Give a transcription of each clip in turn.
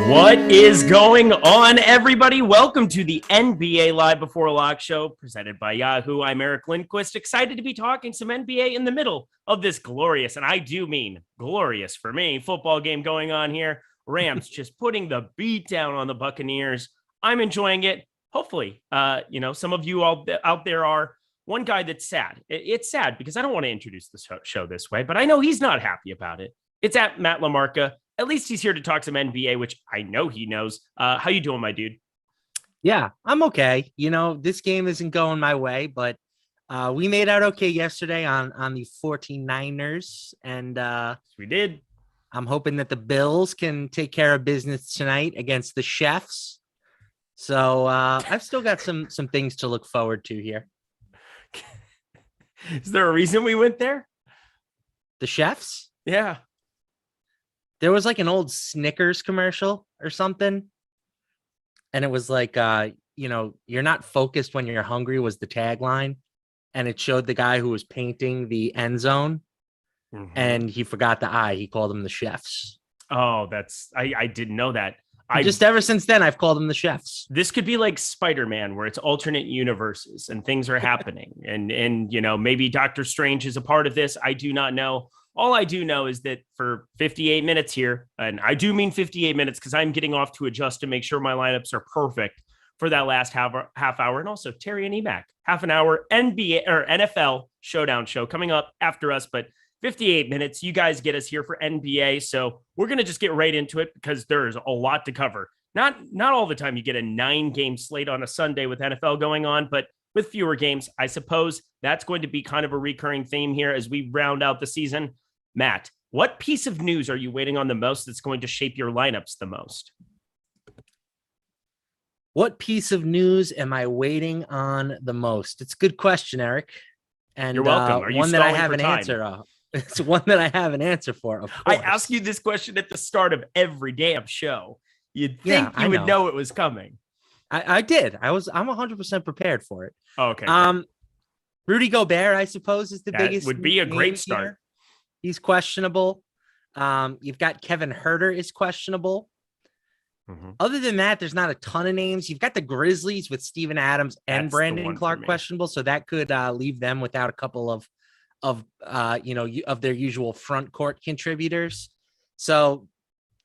What is going on, everybody? Welcome to the NBA Live Before Lock show presented by Yahoo. I'm Eric Lindquist, excited to be talking some NBA in the middle of this glorious, and I do mean glorious for me, football game going on here. Rams just putting the beat down on the Buccaneers. I'm enjoying it. Hopefully, some of you all out there are. One guy that's sad. It's sad because I don't want to introduce the show this way, but I know he's not happy about it. It's at Matt LaMarca. At least he's here to talk some NBA, which I know he knows. How you doing, my dude? Yeah, I'm okay. This game isn't going my way, but we made out okay yesterday on the 49ers. And we did. I'm hoping that the Bills can take care of business tonight against the Chefs. So I've still got some things to look forward to here. Is there a reason we went there? The Chefs? Yeah. There was like an old Snickers commercial or something. And it was like, you're not focused when you're hungry was the tagline. And it showed the guy who was painting the end zone. Mm-hmm. And he forgot the I. He called them the Chefs. Oh, I didn't know that. Ever since then, I've called them the Chefs. This could be like Spider-Man, where it's alternate universes and things are happening. and maybe Doctor Strange is a part of this. I do not know. All I do know is that for 58 minutes here, and I do mean 58 minutes because I'm getting off to adjust to make sure my lineups are perfect for that last half hour. And also Terry and Emac, half an hour NBA or NFL showdown show coming up after us. But 58 minutes, you guys get us here for NBA. So we're going to just get right into it because there's a lot to cover. Not all the time you get a 9-game slate on a Sunday with NFL going on, but with fewer games, I suppose that's going to be kind of a recurring theme here as we round out the season. Matt, what piece of news are you waiting on the most that's going to shape your lineups the most? What piece of news am I waiting on the most? It's a good question, Eric. And you're welcome. Are you one that I have an time? Answer of. It's one that I have an answer for. Of course. I ask you this question at the start of every damn show. You'd think you would know it was coming. I did. I'm 100% prepared for it. Oh, okay. Rudy Gobert, I suppose, is the biggest. Would be a great start. Here. He's questionable. You've got Kevin Huerter is questionable. Mm-hmm. Other than that, there's not a ton of names. You've got the Grizzlies with Steven Adams and Brandon Clark questionable, so that could leave them without a couple of their usual front court contributors. So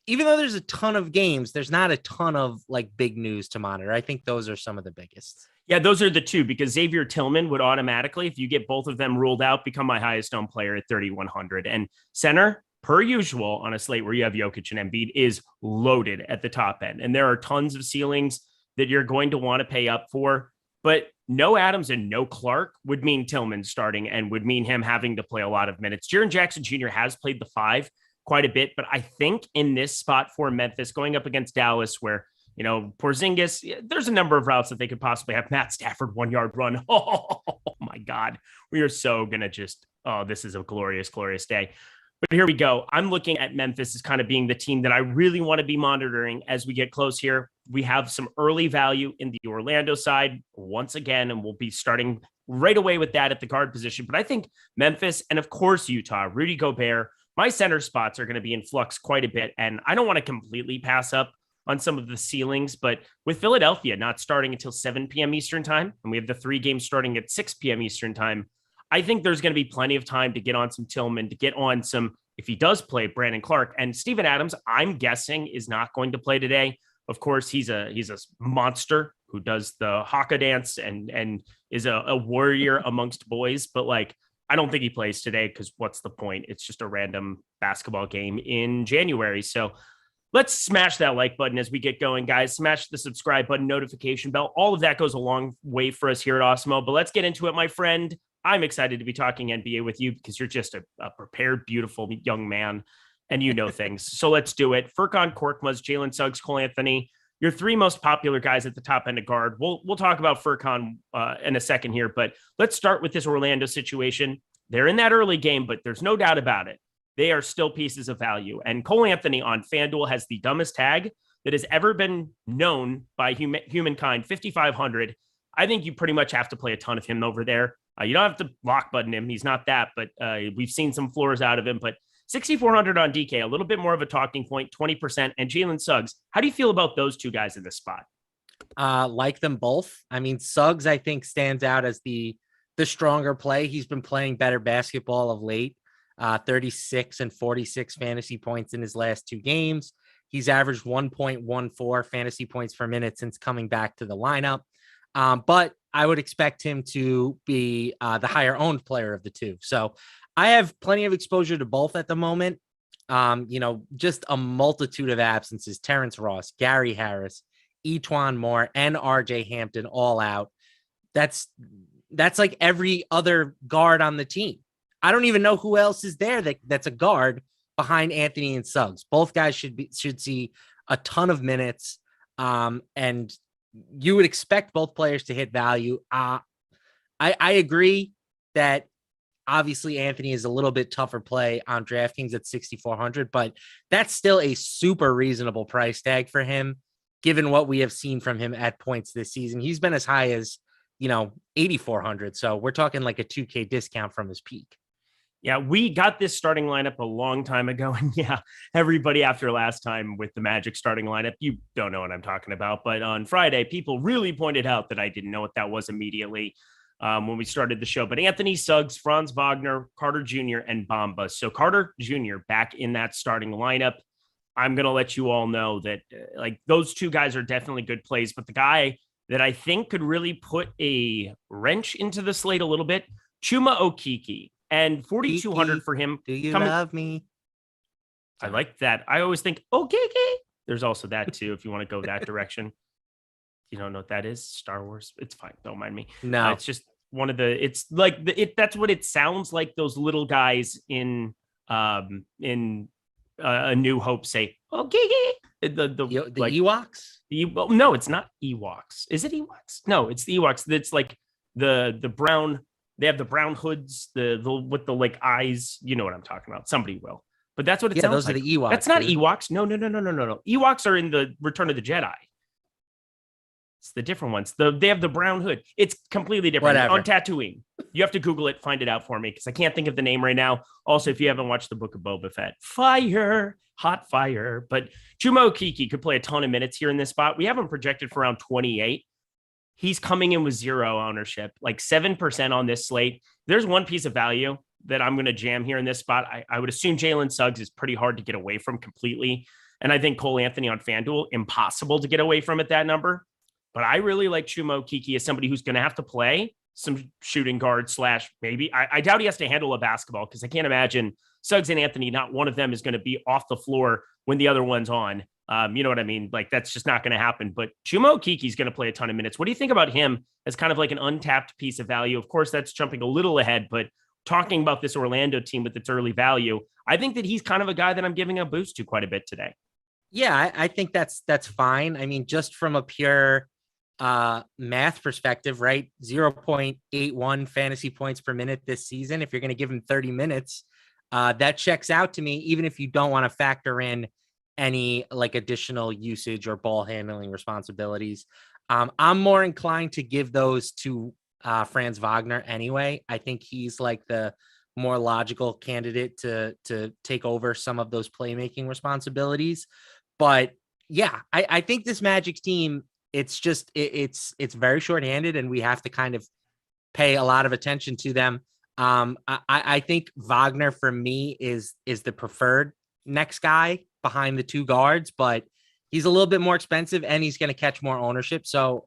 even though there's a ton of games, there's not a ton of like big news to monitor. I think those are some of the biggest. Yeah, those are the two, because Xavier Tillman would automatically, if you get both of them ruled out, become my highest owned player at 3,100. And center, per usual, on a slate where you have Jokic and Embiid, is loaded at the top end. And there are tons of ceilings that you're going to want to pay up for. But no Adams and no Clark would mean Tillman starting and would mean him having to play a lot of minutes. Jaren Jackson Jr. has played the 5 quite a bit, but I think in this spot for Memphis going up against Dallas, where Porzingis, there's a number of routes that they could possibly have. Matt Stafford 1-yard run. Oh my God. We are so going to this is a glorious, glorious day. But here we go. I'm looking at Memphis as kind of being the team that I really want to be monitoring as we get close here. We have some early value in the Orlando side once again, and we'll be starting right away with that at the guard position. But I think Memphis and, of course, Utah, Rudy Gobert, my center spots are going to be in flux quite a bit. And I don't want to completely pass up on some of the ceilings, but with Philadelphia not starting until 7 p.m. Eastern time, and we have the 3 games starting at 6 p.m. Eastern time, I think there's going to be plenty of time to get on some Tillman, to get on some, if he does play, Brandon Clark. And Steven Adams, I'm guessing, is not going to play today. Of course, he's a monster who does the haka dance and is a warrior amongst boys, but like, I don't think he plays today because what's the point? It's just a random basketball game in January. So let's smash that like button as we get going, guys. Smash the subscribe button, notification bell. All of that goes a long way for us here at Awesemo. But let's get into it, my friend. I'm excited to be talking NBA with you because you're just a prepared, beautiful young man, and you know things. So let's do it. Furkan Korkmaz, Jaylen Suggs, Cole Anthony, your 3 most popular guys at the top end of guard. We'll talk about Furkan in a second here, but let's start with this Orlando situation. They're in that early game, but there's no doubt about it. They are still pieces of value. And Cole Anthony on FanDuel has the dumbest tag that has ever been known by humankind, 5,500. I think you pretty much have to play a ton of him over there. You don't have to lock button him. He's not that, but we've seen some floors out of him. But 6,400 on DK, a little bit more of a talking point, 20%. And Jaylen Suggs, how do you feel about those two guys in this spot? Like them both. I mean, Suggs, I think, stands out as the stronger play. He's been playing better basketball of late. 36 and 46 fantasy points in his last 2 games. He's averaged 1.14 fantasy points per minute since coming back to the lineup. But I would expect him to be the higher owned player of the two. So I have plenty of exposure to both at the moment. Just a multitude of absences. Terrence Ross, Gary Harris, Etwan Moore, and RJ Hampton all out. That's like every other guard on the team. I don't even know who else is there that's a guard behind Anthony and Suggs. Both guys should see a ton of minutes. And you would expect both players to hit value. I agree that obviously Anthony is a little bit tougher play on DraftKings at 6,400, but that's still a super reasonable price tag for him, given what we have seen from him at points this season. He's been as high as, 8,400. So we're talking like a 2K discount from his peak. Yeah, we got this starting lineup a long time ago. And yeah, everybody after last time with the Magic starting lineup, you don't know what I'm talking about. But on Friday, people really pointed out that I didn't know what that was immediately when we started the show. But Anthony Suggs, Franz Wagner, Carter Jr., and Bamba. So Carter Jr. back in that starting lineup. I'm going to let you all know that those two guys are definitely good plays. But the guy that I think could really put a wrench into the slate a little bit, Chuma Okeke. And 4,200 for him. Do you love me? I like that. I always think, okay. There's also that too, if you want to go that direction. You don't know what that is? Star Wars. It's fine. Don't mind me. No, it's just one of the. It's like that's what it sounds like. Those little guys in A New Hope say, okay. The Ewoks. No, it's not Ewoks. Is it Ewoks? No, it's the Ewoks. It's like the brown. They have the brown hoods, the with the like eyes. You know what I'm talking about. Somebody will. But that's what it sounds like. Those are the Ewoks. That's not Ewoks. No. Ewoks are in the Return of the Jedi. It's the different ones. They have the brown hood. It's completely different. Whatever. On Tatooine. You have to Google it, find it out for me, because I can't think of the name right now. Also, if you haven't watched the Book of Boba Fett, hot fire. But Chuma Okeke could play a ton of minutes here in this spot. We have him projected for around 28. He's coming in with 0 ownership, like 7% on this slate. There's one piece of value that I'm going to jam here in this spot. I would assume Jaylen Suggs is pretty hard to get away from completely. And I think Cole Anthony on FanDuel, impossible to get away from at that number. But I really like Chuma Okeke as somebody who's going to have to play some shooting guard / maybe. I doubt he has to handle a basketball, because I can't imagine Suggs and Anthony, not one of them is going to be off the floor when the other one's on. You know what I mean? Like, that's just not going to happen. But Chuma Okeke is going to play a ton of minutes. What do you think about him as kind of like an untapped piece of value? Of course, that's jumping a little ahead, but talking about this Orlando team with its early value, I think that he's kind of a guy that I'm giving a boost to quite a bit today. Yeah, I think that's fine. I mean, just from a pure math perspective, right? 0.81 fantasy points per minute this season. If you're going to give him 30 minutes, that checks out to me, even if you don't want to factor in any like additional usage or ball handling responsibilities. I'm more inclined to give those to Franz Wagner anyway. I think he's like the more logical candidate to take over some of those playmaking responsibilities. But yeah, I think this Magic team, it's just, it's very shorthanded, and we have to kind of pay a lot of attention to them. I think Wagner for me is the preferred next guy behind the two guards, but he's a little bit more expensive and he's going to catch more ownership. So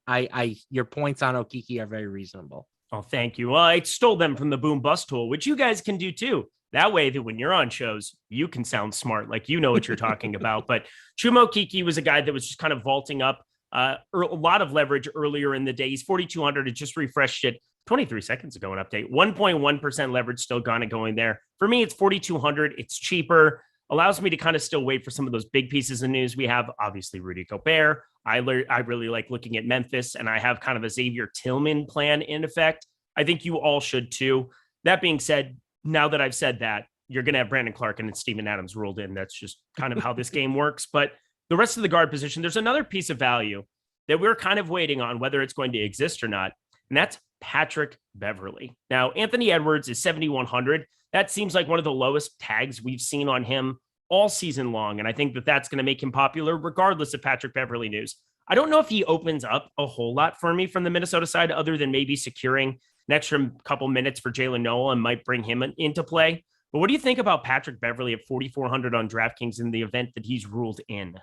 your points on Okeke are very reasonable. Oh, thank you. Well, I stole them from the Boom Bust tool, which you guys can do too. That way that when you're on shows, you can sound smart, like you know what you're talking about. But Chuma Okeke was a guy that was just kind of vaulting up a lot of leverage earlier in the day. He's 4,200. It just refreshed it 23 seconds ago, an update. 1.1% leverage still kind of going there. For me, it's 4,200. It's cheaper. Allows me to kind of still wait for some of those big pieces of news. We have obviously Rudy Gobert. I really like looking at Memphis, and I have kind of a Xavier Tillman plan in effect. I think you all should too. That being said, now that I've said that, you're going to have Brandon Clark and Steven Adams ruled in. That's just kind of how this game works. But the rest of the guard position, there's another piece of value that we're kind of waiting on whether it's going to exist or not, and that's Patrick Beverly. Now, Anthony Edwards is 7,100. That seems like one of the lowest tags we've seen on him all season long. And I think that that's going to make him popular regardless of Patrick Beverly news. I don't know if he opens up a whole lot for me from the Minnesota side, other than maybe securing an extra couple minutes for Jaylen Noel and might bring him into play. But what do you think about Patrick Beverly at 4,400 on DraftKings in the event that he's ruled in?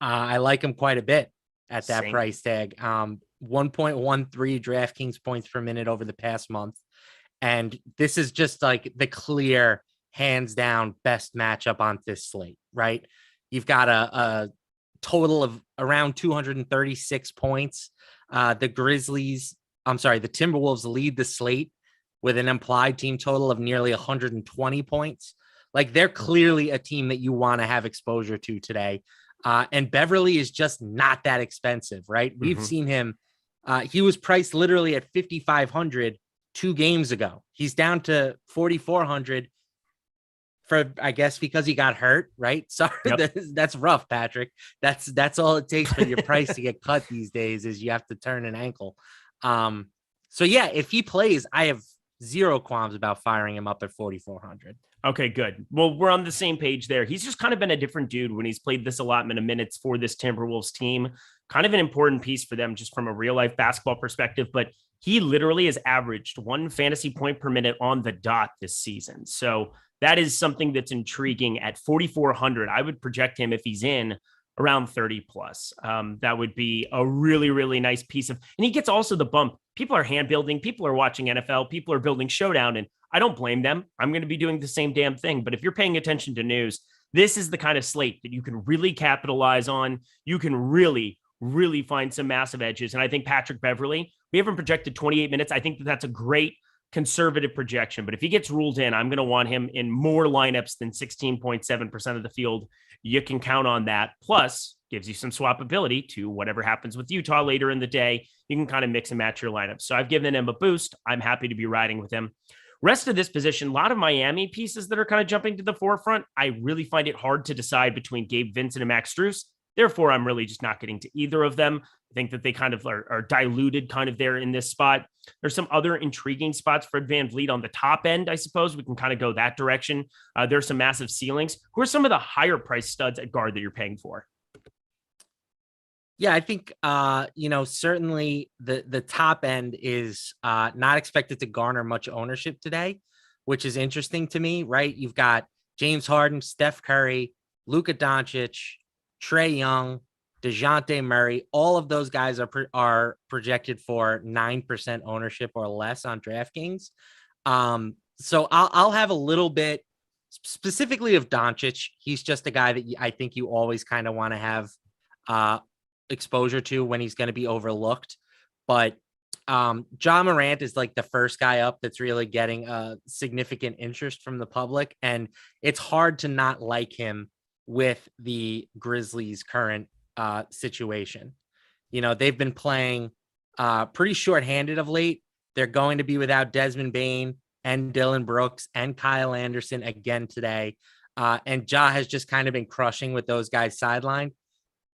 I like him quite a bit at that price tag. 1.13 DraftKings points per minute over the past month. And this is just like the clear, hands down best matchup on this slate, right? You've got a total of around 236 points. The Timberwolves lead the slate with an implied team total of nearly 120 points. Like, they're clearly a team that you want to have exposure to today. And Beverly is just not that expensive, right? We've seen him. He was priced literally at 5,500 2 games ago. He's down to 4,400 for, I guess, because he got hurt, right? Sorry, that's rough, Patrick. That's all it takes for your price to get cut these days is you have to turn an ankle. So yeah, if he plays, I have zero qualms about firing him up at 4,400. Okay, good. Well, we're on the same page there. He's just kind of been a different dude when he's played this allotment of minutes for this Timberwolves team. Kind of an important piece for them just from a real life basketball perspective, but he literally has averaged 1 fantasy point per minute on the dot this season. So that is something that's intriguing at 4,400. I would project him, if he's in, around 30 plus. That would be a really, really nice piece of, and he gets also the bump. People are hand building, people are watching NFL, people are building Showdown, and I don't blame them. I'm going to be doing the same damn thing. But if you're paying attention to news, this is the kind of slate that you can really capitalize on. You can really, really find some massive edges. And I think Patrick Beverly, we haven't projected 28 minutes. I think that that's a great conservative projection. But if he gets ruled in, I'm going to want him in more lineups than 16.7% of the field. You can count on that. Plus, gives you some swappability to whatever happens with Utah later in the day. You can kind of mix and match your lineup. So I've given him a boost. I'm happy to be riding with him. Rest of this position, a lot of Miami pieces that are kind of jumping to the forefront. I really find it hard to decide between Gabe Vincent and Max Strus. Therefore, I'm really just not getting to either of them. I think that they kind of are diluted kind of there in this spot. There's some other intriguing spots for Van Vliet on the top end, I suppose. We can kind of go that direction. There's some massive ceilings. Who are some of the higher price studs at guard that you're paying for? Yeah, I think, certainly the top end is not expected to garner much ownership today, which is interesting to me, right? You've got James Harden, Steph Curry, Luka Doncic, Trae Young, DeJounte Murray. All of those guys are projected for 9% ownership or less on DraftKings. So I'll have a little bit specifically of Doncic. He's just a guy that I think you always kind of want to have exposure to when he's going to be overlooked. But Ja Morant is like the first guy up that's really getting a significant interest from the public. And it's hard to not like him with the Grizzlies' current situation. They've been playing pretty shorthanded of late. They're going to be without Desmond Bane and Dylan Brooks and Kyle Anderson again today. And Ja has just kind of been crushing with those guys sidelined.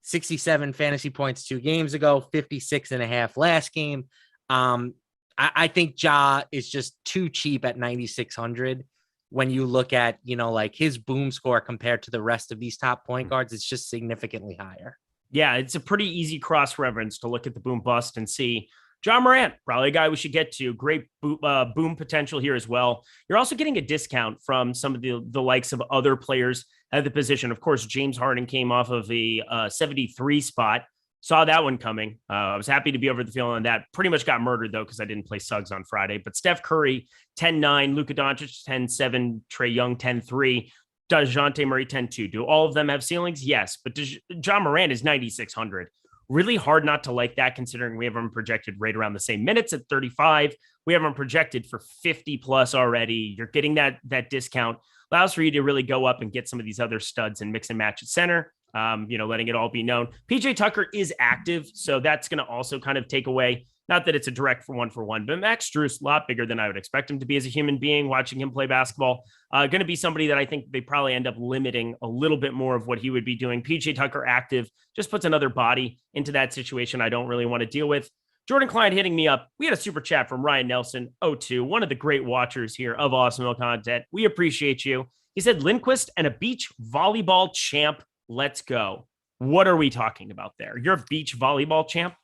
67 fantasy points 2 games ago, 56.5 last game. I think Ja is just too cheap at 9,600. When you look at, like his boom score compared to the rest of these top point guards, it's just significantly higher. Yeah, it's a pretty easy cross reference to look at the boom bust and see Ja Morant, probably a guy we should get to. Great boom potential here as well. You're also getting a discount from some of the likes of other players at the position. Of course, James Harden came off of a 73 spot. Saw that one coming. I was happy to be over the field on that. Pretty much got murdered, though, because I didn't play Suggs on Friday. But Steph Curry, 10-9. Luka Doncic, 10-7. Trae Young, 10-3. DeJounte Murray, 10-2. Do all of them have ceilings? Yes. But Ja Morant is 9,600. Really hard not to like that, considering we have him projected right around the same minutes at 35. We have him projected for 50 plus already. You're getting that discount. Allows for you to really go up and get some of these other studs and mix and match at center. Letting it all be known. PJ Tucker is active, so that's going to also kind of take away, not that it's a direct for one, but Max Strus, a lot bigger than I would expect him to be as a human being watching him play basketball. Going to be somebody that I think they probably end up limiting a little bit more of what he would be doing. PJ Tucker active just puts another body into that situation I don't really want to deal with. Jordan Klein hitting me up. We had a super chat from Ryan Nelson, 02, one of the great watchers here of Awesemo content. We appreciate you. He said, Lindquist and a beach volleyball champ. Let's go. What are we talking about there? You're a beach volleyball champ?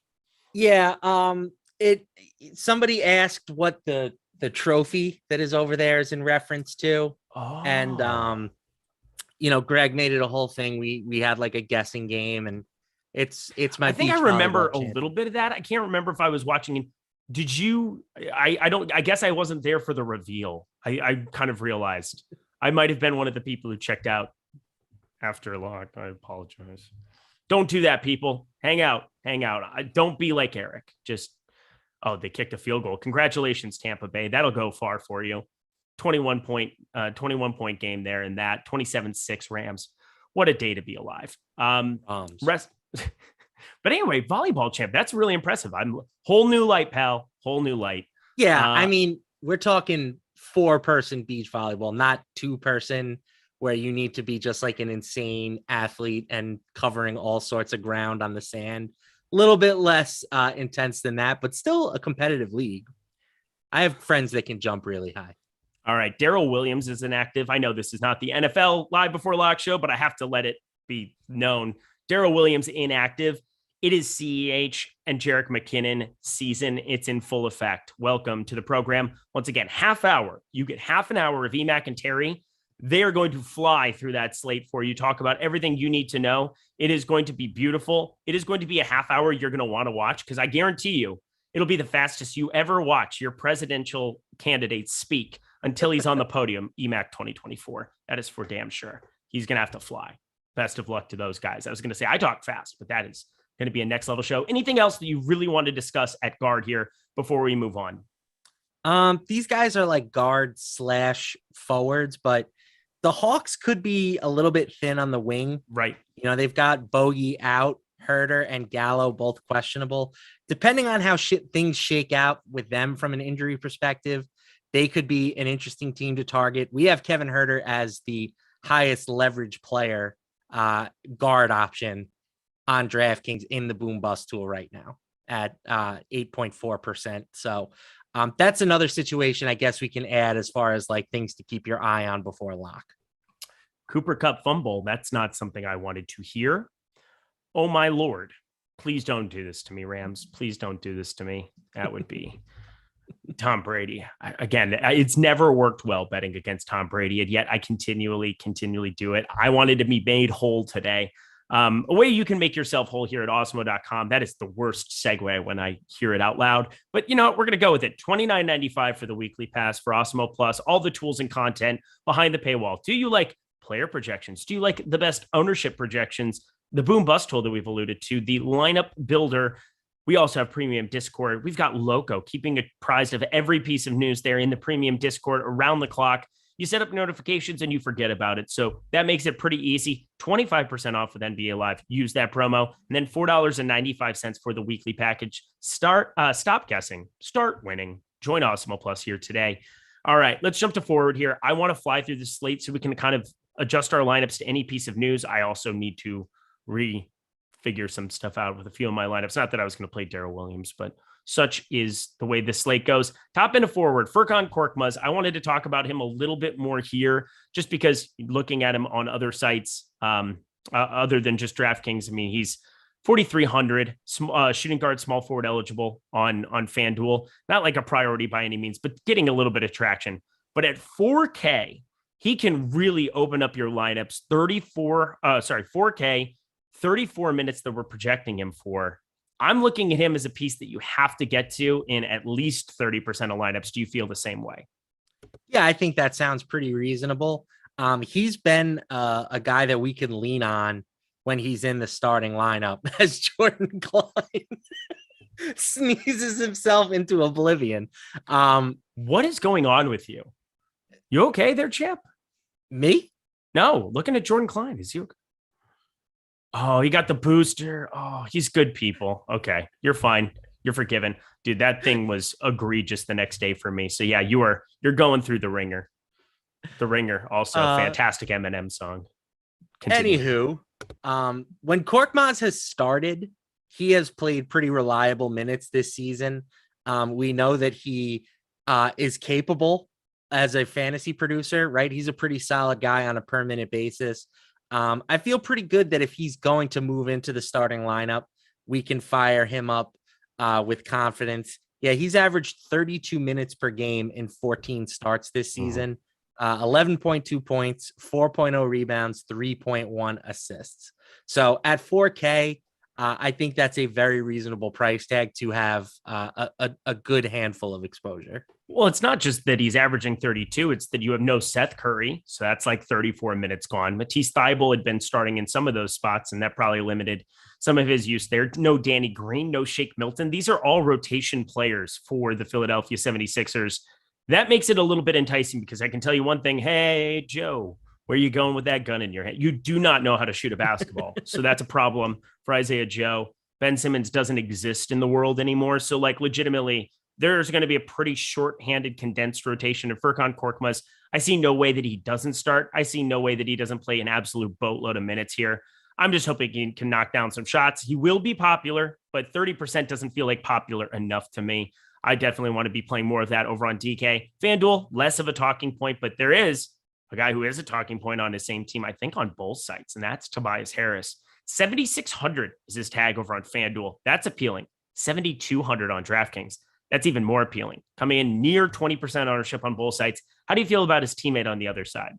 Yeah. Somebody asked what the trophy that is over there is in reference to. Oh. And, Greg made it a whole thing. We had like a guessing game, and it's my. I think I remember a little bit of that. I can't remember if I was watching. Did you? I guess I wasn't there for the reveal. I kind of realized I might have been one of the people who checked out after lock. I apologize. Don't do that, people. Hang out. Don't be like Eric. They kicked a field goal. Congratulations, Tampa Bay. That'll go far for you. 21 point game there in that 27-6 Rams. What a day to be alive. But anyway, volleyball champ. That's really impressive. I'm whole new light, pal. Whole new light. Yeah. We're talking 4-person beach volleyball, not 2-person, where you need to be just like an insane athlete and covering all sorts of ground on the sand. A little bit less intense than that, but still a competitive league. I have friends that can jump really high. All right. Daryl Williams is inactive. I know this is not the NFL Live Before Lock show, but I have to let it be known. Daryl Williams inactive. It is CEH and Jerick McKinnon season. It's in full effect. Welcome to the program. Once again, half hour. You get half an hour of Emac and Terry. They are going to fly through that slate for you, talk about everything you need to know. It is going to be beautiful. It is going to be a half hour you're going to want to watch, because I guarantee you it'll be the fastest you ever watch your presidential candidate speak until he's on the podium, EMAC 2024. That is for damn sure. He's going to have to fly. Best of luck to those guys. I was going to say I talk fast, but that is going to be a next level show. Anything else that you really want to discuss at guard here before we move on? These guys are like guard / forwards, but the Hawks could be a little bit thin on the wing. Right. They've got Bogey out, Herter and Gallo both questionable. Depending on how things shake out with them from an injury perspective, they could be an interesting team to target. We have Kevin Herter as the highest leverage player guard option on DraftKings in the boom bust tool right now at 8.4%. So that's another situation I guess we can add as far as like things to keep your eye on before lock. Cooper Kupp fumble. That's not something I wanted to hear. Oh my Lord. Please don't do this to me, Rams. Please don't do this to me. That would be Tom Brady. Again, it's never worked well betting against Tom Brady, and yet I continually do it. I wanted to be made whole today. A way you can make yourself whole here at Awesemo.com. That is the worst segue when I hear it out loud. But you know what? We're going to go with it. $29.95 for the weekly pass for Awesemo Plus. All the tools and content behind the paywall. Do you like player projections? Do you like the best ownership projections? The boom bust tool that we've alluded to, the lineup builder. We also have premium Discord. We've got Loco keeping apprised of every piece of news there in the premium Discord around the clock. You set up notifications and you forget about it. So that makes it pretty easy. 25% off with NBA Live. Use that promo. And then $4.95 for the weekly package. Stop guessing. Start winning. Join Awesemo Plus here today. All right, let's jump to forward here. I want to fly through the slate so we can kind of adjust our lineups to any piece of news. I also need to refigure some stuff out with a few of my lineups. Not that I was going to play Daryl Williams, but such is the way this slate goes. Top end of forward, Furkan Korkmaz. I wanted to talk about him a little bit more here, just because looking at him on other sites, other than just DraftKings, I mean, he's 4,300 shooting guard, small forward eligible on FanDuel. Not like a priority by any means, but getting a little bit of traction. But at 4K, he can really open up your lineups. 4K, 34 minutes that we're projecting him for. I'm looking at him as a piece that you have to get to in at least 30% of lineups. Do you feel the same way? Yeah, I think that sounds pretty reasonable. He's been a guy that we can lean on when he's in the starting lineup as Jordan Klein sneezes himself into oblivion. What is going on with you? You okay there, champ? Me? No, looking at Jordan Klein. Is he okay? Oh, he got the booster. Oh, he's good, people. Okay, you're fine. You're forgiven. Dude, that thing was egregious the next day for me. So yeah, you're going through the ringer. The Ringer, also fantastic Eminem song. Continue. Anywho, when Korkmaz has started, he has played pretty reliable minutes this season. We know that he is capable as a fantasy producer, right? He's a pretty solid guy on a per minute basis. I feel pretty good that if he's going to move into the starting lineup, we can fire him up with confidence. Yeah, he's averaged 32 minutes per game in 14 starts this season, 11.2 points, 4.0 rebounds, 3.1 assists. So at 4K, I think that's a very reasonable price tag to have a good handful of exposure. Well, it's not just that he's averaging 32. It's that you have no Seth Curry. So that's like 34 minutes gone. Matisse Thybulle had been starting in some of those spots, and that probably limited some of his use there. No Danny Green, no Shake Milton. These are all rotation players for the Philadelphia 76ers. That makes it a little bit enticing because I can tell you one thing. Hey, Joe, where are you going with that gun in your hand? You do not know how to shoot a basketball. So that's a problem for Isaiah Joe. Ben Simmons doesn't exist in the world anymore. So like legitimately, there's going to be a pretty short-handed condensed rotation of Furkan Korkmaz. I see no way that he doesn't start. I see no way that he doesn't play an absolute boatload of minutes here. I'm just hoping he can knock down some shots. He will be popular, but 30% doesn't feel like popular enough to me. I definitely want to be playing more of that over on DK. FanDuel, less of a talking point, but there is a guy who is a talking point on his same team, I think on both sites, and that's Tobias Harris. 7,600 is his tag over on FanDuel. That's appealing. 7,200 on DraftKings. That's even more appealing. Coming in near 20% ownership on both sites. How do you feel about his teammate on the other side?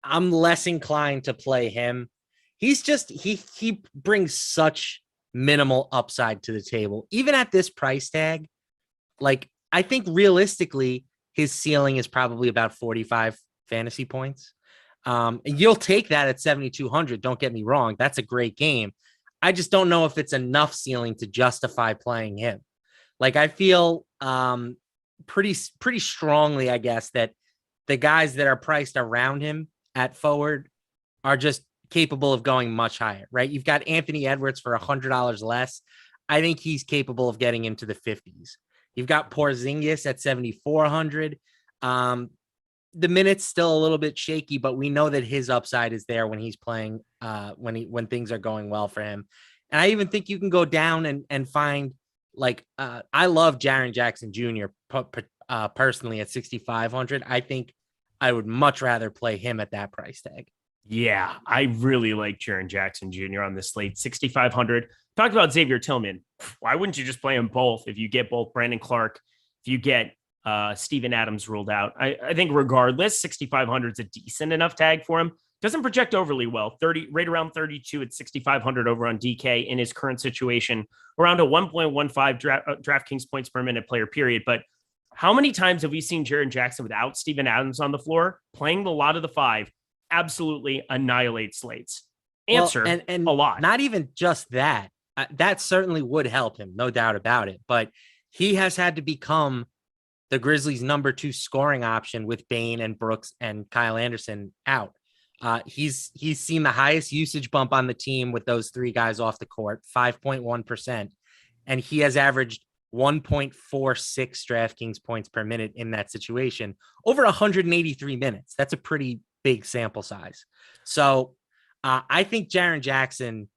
I'm less inclined to play him. He's just, he brings such minimal upside to the table. Even at this price tag, like I think realistically, his ceiling is probably about 45 fantasy points. And you'll take that at 7,200. Don't get me wrong. That's a great game. I just don't know if it's enough ceiling to justify playing him. Like I feel pretty strongly, I guess, that the guys that are priced around him at forward are just capable of going much higher, right? You've got Anthony Edwards for $100 less. I think he's capable of getting into the 50s. You've got Porzingis at 7,400. The minutes still a little bit shaky, but we know that his upside is there when he's playing, when things are going well for him. And I even think you can go down and find I love Jaren Jackson Jr. Personally at 6,500. I think I would much rather play him at that price tag. Yeah, I really like Jaren Jackson Jr. on this slate. 6,500. Talked about Xavier Tillman. Why wouldn't you just play them both if you get both Brandon Clark, if you get Steven Adams ruled out? I think regardless, 6,500 is a decent enough tag for him. Doesn't project overly well. Right around 32 at 6,500 over on DK in his current situation, around a 1.15 DraftKings points per minute player period. But how many times have we seen Jaren Jackson without Steven Adams on the floor playing the lot of the five? Absolutely annihilate slates. Answer, well, and a lot. Not even just that. That certainly would help him, no doubt about it. But he has had to become the Grizzlies' number 2 scoring option with Bane and Brooks and Kyle Anderson out. He's seen the highest usage bump on the team with those 3 guys off the court, 5.1%. And he has averaged 1.46 DraftKings points per minute in that situation over 183 minutes. That's a pretty big sample size. So I think Jaren Jackson,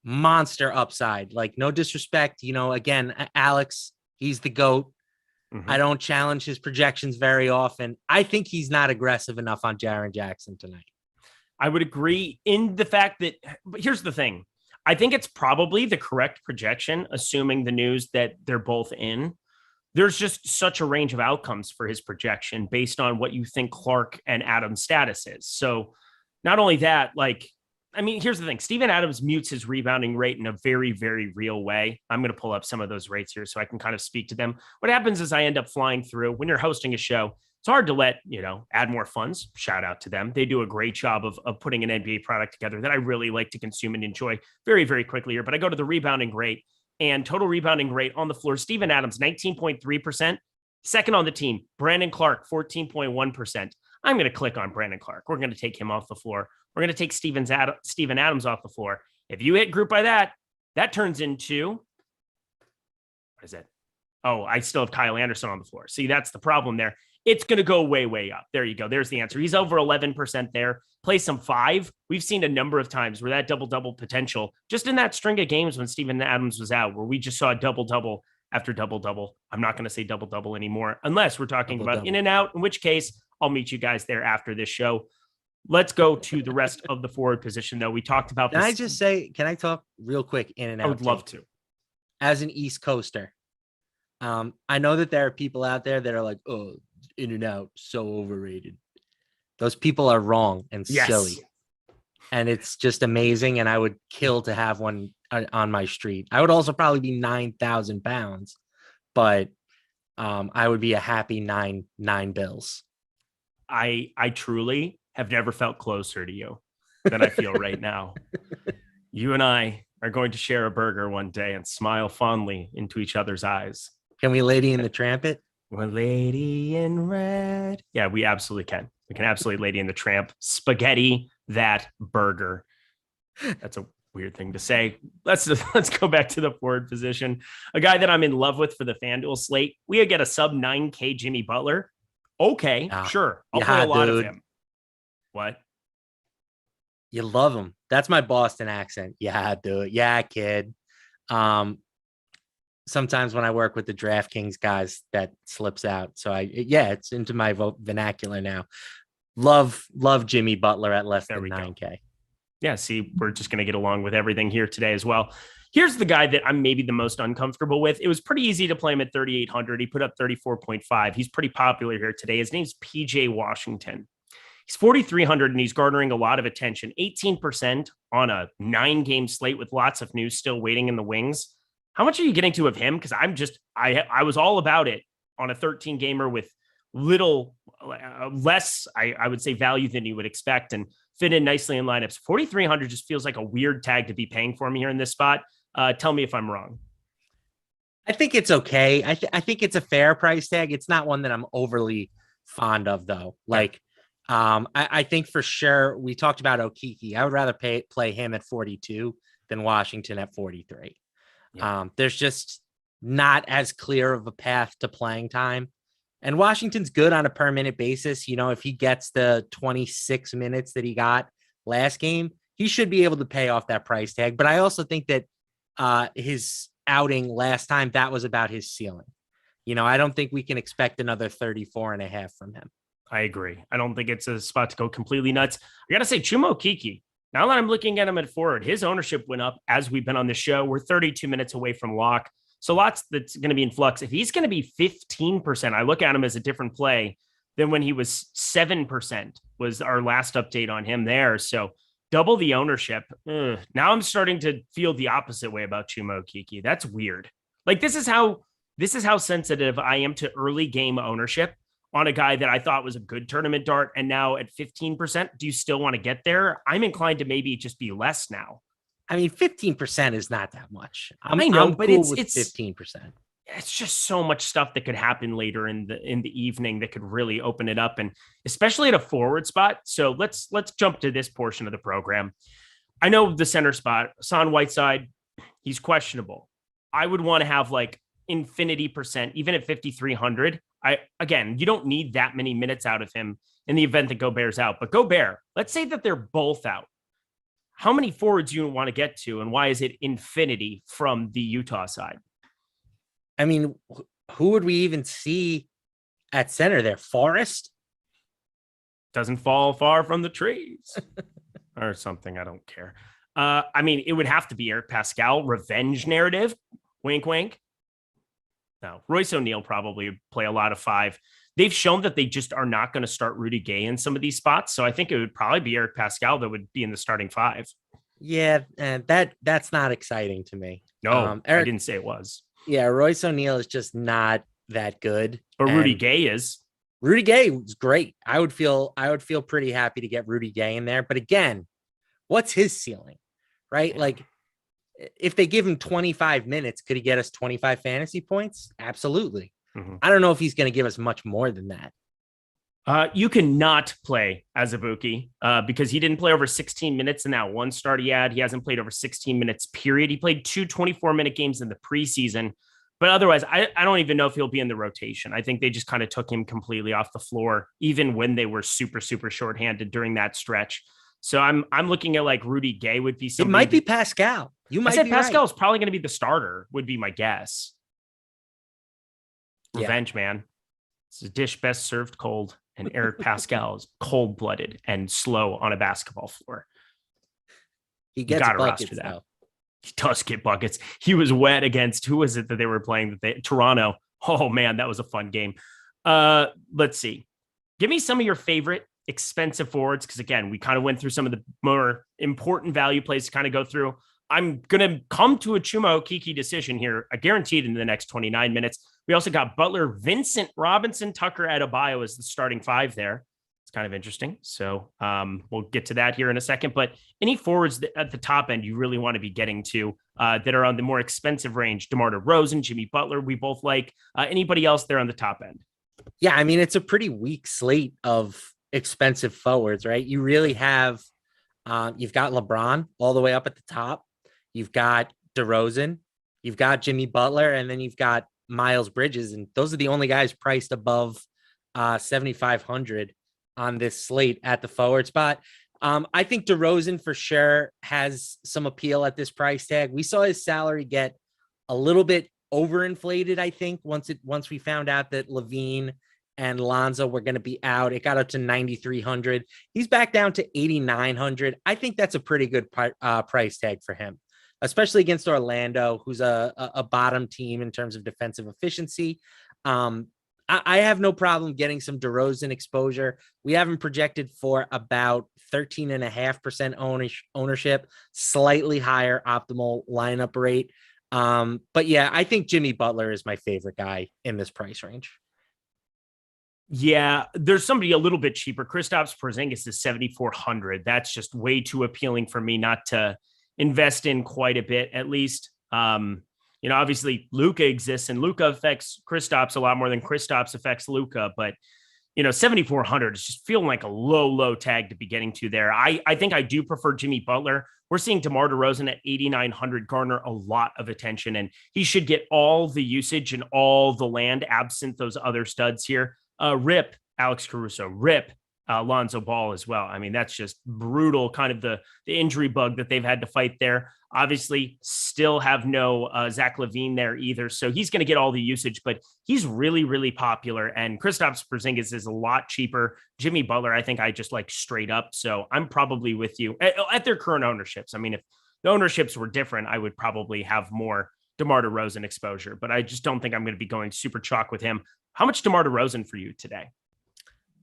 monster upside, like no disrespect, again, Alex, he's the GOAT. Mm-hmm. I don't challenge his projections very often. I think he's not aggressive enough on Jaren Jackson tonight. I would agree in the fact that, but here's the thing. I think it's probably the correct projection, assuming the news that they're both in. There's just such a range of outcomes for his projection based on what you think Clark and Adams' status is. So not only that, here's the thing. Steven Adams mutes his rebounding rate in a very, very real way. I'm going to pull up some of those rates here so I can kind of speak to them. What happens is I end up flying through. When you're hosting a show, it's hard to let, Add More Funds. Shout out to them. They do a great job of putting an NBA product together that I really like to consume and enjoy very, very quickly here. But I go to the rebounding rate and total rebounding rate on the floor. Steven Adams, 19.3%. Second on the team, Brandon Clark, 14.1%. I'm going to click on Brandon Clark. We're going to take him off the floor. We're going to take Steven Adams off the floor. If you hit group by that turns into, what is it? Oh, I still have Kyle Anderson on the floor. See, that's the problem there. it's going to go way, way up. There you go. There's the answer. He's over 11% there. Play some 5. We've seen a number of times where that double-double potential, just in that string of games when Steven Adams was out, where we just saw a double-double after double-double. I'm not going to say double-double anymore, unless we're talking about in and out, in which case I'll meet you guys there after this show. Let's go to the rest of the forward position, though. We talked about this. Can I just say, can I talk real quick in and out? I would love to. As an East Coaster, I know that there are people out there that are like, oh, in and out, so overrated. Those people are wrong and silly. And it's just amazing. And I would kill to have one on my street. I would also probably be 9,000 pounds, but I would be a happy nine bills. I truly have never felt closer to you than I feel right now. You and I are going to share a burger one day and smile fondly into each other's eyes. Can we Lady in the Tramp it? We're Lady in Red. Yeah, we absolutely can. We can absolutely Lady in the Tramp spaghetti that burger. That's a weird thing to say. Let's go back to the forward position. A guy that I'm in love with for the FanDuel slate. We get a sub 9K Jimmy Butler. Okay, sure. I'll play a lot of him. What? You love him. That's my Boston accent. Yeah, dude. Yeah, kid. Sometimes when I work with the DraftKings guys, that slips out. So it's into my vernacular now. Love Jimmy Butler at less than 9K. Go. Yeah, see, we're just going to get along with everything here today as well. Here's the guy that I'm maybe the most uncomfortable with. It was pretty easy to play him at 3,800. He put up 34.5. He's pretty popular here today. His name's PJ Washington. He's 4,300 and he's garnering a lot of attention. 18% on a 9-game slate with lots of news still waiting in the wings. How much are you getting to of him? Because I was all about it on a 13-gamer with little less, I would say, value than you would expect and fit in nicely in lineups. 4,300 just feels like a weird tag to be paying for me here in this spot. Tell me if I'm wrong. I think it's okay. I think it's a fair price tag. It's not one that I'm overly fond of, though. Like, I think for sure we talked about Okeke. I would rather play him at 42 than Washington at 43. Yeah. There's just not as clear of a path to playing time. And Washington's good on a per minute basis. You know, if he gets the 26 minutes that he got last game, he should be able to pay off that price tag. But I also think that his outing last time, that was about his ceiling. You know, I don't think we can expect another 34.5 from him. I agree. I don't think it's a spot to go completely nuts. I got to say, Chuma Okeke, now that I'm looking at him at forward, his ownership went up as we've been on the show. We're 32 minutes away from lock. So lots that's going to be in flux. If he's going to be 15%, I look at him as a different play than when he was 7% was our last update on him there. So double the ownership. Now I'm starting to feel the opposite way about Chuma Okeke. That's weird. Like this is how sensitive I am to early game ownership on a guy that I thought was a good tournament dart. And now at 15%, do you still want to get there? I'm inclined to maybe just be less now. I mean, 15% is not that much. I know, but cool it's 15%. It's just so much stuff that could happen later in the evening that could really open it up, and especially at a forward spot. So let's jump to this portion of the program. I know the center spot, Hassan Whiteside, he's questionable. I would want to have like infinity percent, even at 5,300. Again, you don't need that many minutes out of him in the event that Gobert's out. But Gobert, let's say that they're both out. How many forwards you want to get to, and why is it infinity from the Utah side? I mean, who would we even see at center there? Forrest? Doesn't fall far from the trees or something. I don't care. I mean, it would have to be Eric Pascal, revenge narrative. Wink, wink. No, Royce O'Neal probably would play a lot of 5. They've shown that they just are not going to start Rudy Gay in some of these spots. So I think it would probably be Eric Pascal that would be in the starting 5. Yeah, and that's not exciting to me. No, I didn't say it was. Yeah, Royce O'Neal is just not that good. But Rudy Gay is. Rudy Gay was great. I would feel pretty happy to get Rudy Gay in there. But again, what's his ceiling, right? Yeah. Like, if they give him 25 minutes, could he get us 25 fantasy points? Absolutely. Mm-hmm. I don't know if he's going to give us much more than that. You cannot play Azubuike because he didn't play over 16 minutes in that one start he had. He hasn't played over 16 minutes, period. He played 2 24-minute games in the preseason. But otherwise, I don't even know if he'll be in the rotation. I think they just kind of took him completely off the floor, even when they were super, super shorthanded during that stretch. So I'm looking at like Rudy Gay would be somebody. It might be Pascal. I said Pascal is probably going to be the starter, would be my guess. Revenge, man. It's a dish best served cold. And Eric Pascal is cold-blooded and slow on a basketball floor. He gets buckets, though. He does get buckets. He was wet against, who was it that they were playing? Toronto. Oh, man, that was a fun game. Let's see. Give me some of your favorite expensive forwards, because, again, we kind of went through some of the more important value plays to kind of go through. I'm going to come to a Chuma Okeke decision here, guaranteed in the next 29 minutes. We also got Butler, Vincent, Robinson, Tucker, Adebayo as the starting five there. It's kind of interesting. So we'll get to that here in a second. But any forwards at the top end you really want to be getting to that are on the more expensive range? DeMar DeRozan, Jimmy Butler, we both like. Anybody else there on the top end? Yeah, I mean, it's a pretty weak slate of expensive forwards, right? You really have, you've got LeBron all the way up at the top. You've got DeRozan, you've got Jimmy Butler, and then you've got Miles Bridges. And those are the only guys priced above 7,500 on this slate at the forward spot. I think DeRozan for sure has some appeal at this price tag. We saw his salary get a little bit overinflated, I think, once we found out that Levine and Lonzo were going to be out. It got up to 9,300. He's back down to 8,900. I think that's a pretty good price tag for him, especially against Orlando, who's a bottom team in terms of defensive efficiency. I have no problem getting some DeRozan exposure. We have him projected for about 13.5% ownership, slightly higher optimal lineup rate. But yeah, I think Jimmy Butler is my favorite guy in this price range. Yeah, there's somebody a little bit cheaper. Kristaps Porzingis is 7,400. That's just way too appealing for me not to invest in quite a bit, at least. Obviously Luka exists and Luka affects Kristaps a lot more than Kristaps affects Luka, but 7,400 is just feeling like a low tag to be getting to there. I think I do prefer Jimmy Butler. We're seeing DeMar DeRozan at 8,900 garner a lot of attention, and he should get all the usage and all the land absent those other studs here. Rip Alex Caruso, rip Lonzo Ball as well. I mean, that's just brutal, kind of the injury bug that they've had to fight there. Obviously, still have no Zach LaVine there either. So he's going to get all the usage, but he's really, really popular. And Kristaps Porzingis is a lot cheaper. Jimmy Butler, I think I just like straight up. So I'm probably with you at their current ownerships. I mean, if the ownerships were different, I would probably have more DeMar DeRozan exposure, but I just don't think I'm going to be going super chalk with him. How much DeMar DeRozan for you today?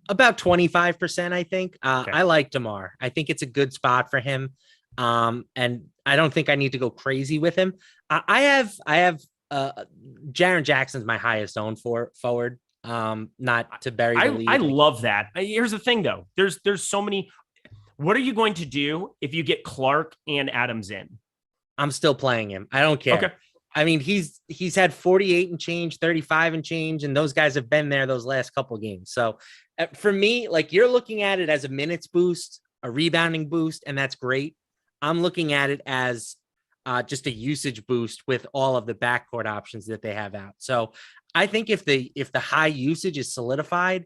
About 25%, I think. Okay. I like DeMar. I think it's a good spot for him. And I don't think I need to go crazy with him. I have Jaren Jackson's my highest owned forward. Not to bury the lead. I love that. Here's the thing though. There's so many. What are you going to do if you get Clark and Adams in? I'm still playing him. I don't care. Okay. I mean, he's had 48 and change, 35 and change, and those guys have been there those last couple of games. So for me, like, you're looking at it as a minutes boost, a rebounding boost, and that's great. I'm looking at it as just a usage boost with all of the backcourt options that they have out. So I think if the high usage is solidified,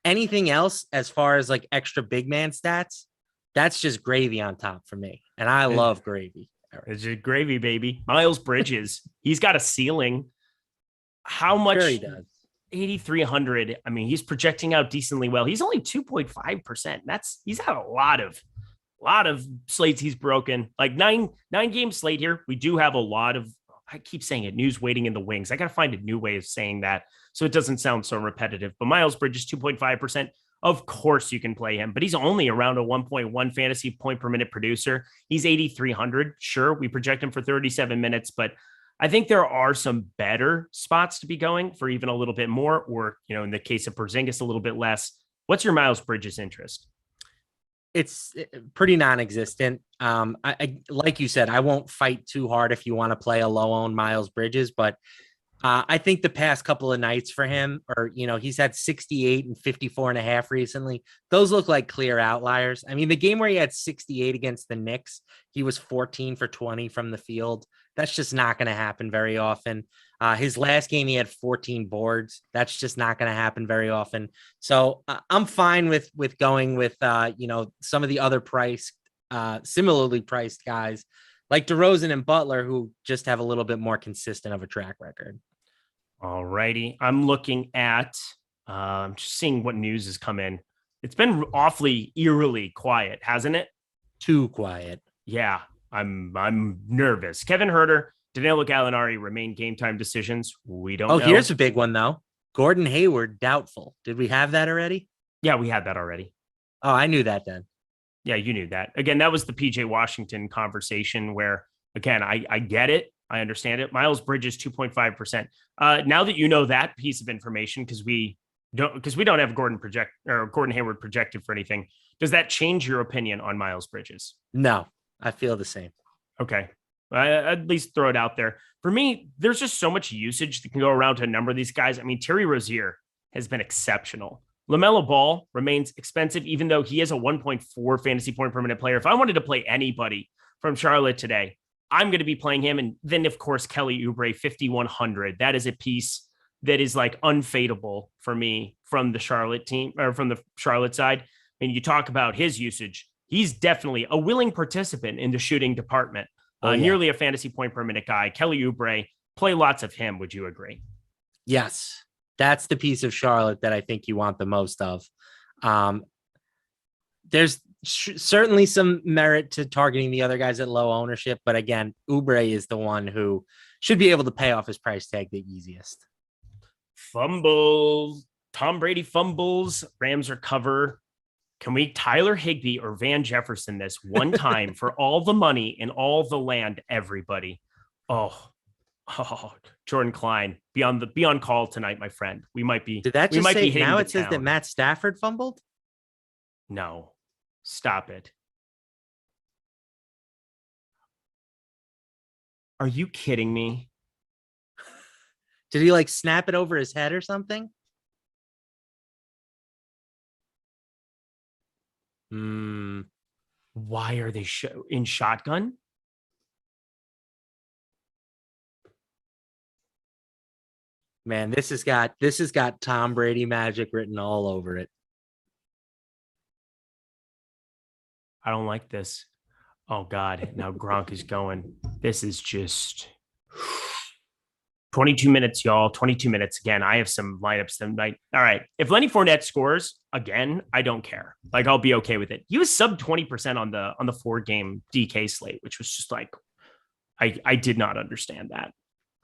anything else as far as like extra big man stats, that's just gravy on top for me. And I love gravy. It's just gravy, baby. Miles Bridges, he's got a ceiling. How much? Sure he does. 8,300. I mean, he's projecting out decently well. He's only 2.5%. He's had a lot of slates he's broken. Like nine game slate here. We do have a lot of, I keep saying it, news waiting in the wings. I got to find a new way of saying that so it doesn't sound so repetitive. But Miles Bridges, 2.5%. Of course you can play him, but he's only around a 1.1 fantasy point per minute producer. He's 8,300. Sure, we project him for 37 minutes, but I think there are some better spots to be going for even a little bit more, or, in the case of Porzingis, a little bit less. What's your Miles Bridges interest? It's pretty non-existent. I like you said, I won't fight too hard if you want to play a low-owned Miles Bridges, but I think the past couple of nights for him, or, he's had 68 and 54.5 recently. Those look like clear outliers. I mean, the game where he had 68 against the Knicks, he was 14 for 20 from the field. That's just not going to happen very often. His last game, he had 14 boards. That's just not going to happen very often. So I'm fine with going with, some of the other similarly priced guys like DeRozan and Butler, who just have a little bit more consistent of a track record. All righty. I'm looking at, just seeing what news has come in. It's been awfully eerily quiet, hasn't it? Too quiet. Yeah, I'm nervous. Kevin Huerter, Danilo Gallinari remain game time decisions. We don't know. Here's a big one, though. Gordon Hayward, doubtful. Did we have that already? Yeah, we had that already. Oh, I knew that then. Yeah, you knew that. Again, that was the PJ Washington conversation where, again, I get it. I understand it. Miles Bridges, 2.5%. Now that you know that piece of information, because we don't have Gordon Hayward projected for anything, does that change your opinion on Miles Bridges? No, I feel the same. Okay. I'd at least throw it out there. For me, there's just so much usage that can go around to a number of these guys. I mean, Terry Rozier has been exceptional. LaMelo Ball remains expensive, even though he is a 1.4 fantasy point per minute player. If I wanted to play anybody from Charlotte today, I'm going to be playing him. And then, of course, Kelly Oubre, 5,100. That is a piece that is like unfadeable for me from the Charlotte team, or from the Charlotte side. And you talk about his usage. He's definitely a willing participant in the shooting department. Nearly a fantasy point per minute guy. Kelly Oubre, play lots of him. Would you agree? Yes. That's the piece of Charlotte that I think you want the most of. There's certainly some merit to targeting the other guys at low ownership. But again, Oubre is the one who should be able to pay off his price tag the easiest. Fumbles. Tom Brady fumbles. Rams recover. Can we Tyler Higbee or Van Jefferson this one time for all the money and all the land, everybody? Oh, Jordan Klein, be on call tonight, my friend. We might be. Did that just say now it says that Matt Stafford fumbled? No, stop it. Are you kidding me? Did he like snap it over his head or something? Why are they in shotgun? Man, this has got Tom Brady magic written all over it. I don't like this. Oh God, now Gronk is going. This is just 22 minutes, y'all. 22 minutes. Again, I have some lineups tonight. All right. If Lenny Fournette scores again, I don't care. Like, I'll be okay with it. He was sub 20% on the 4-game DK slate, which was just like, I did not understand that.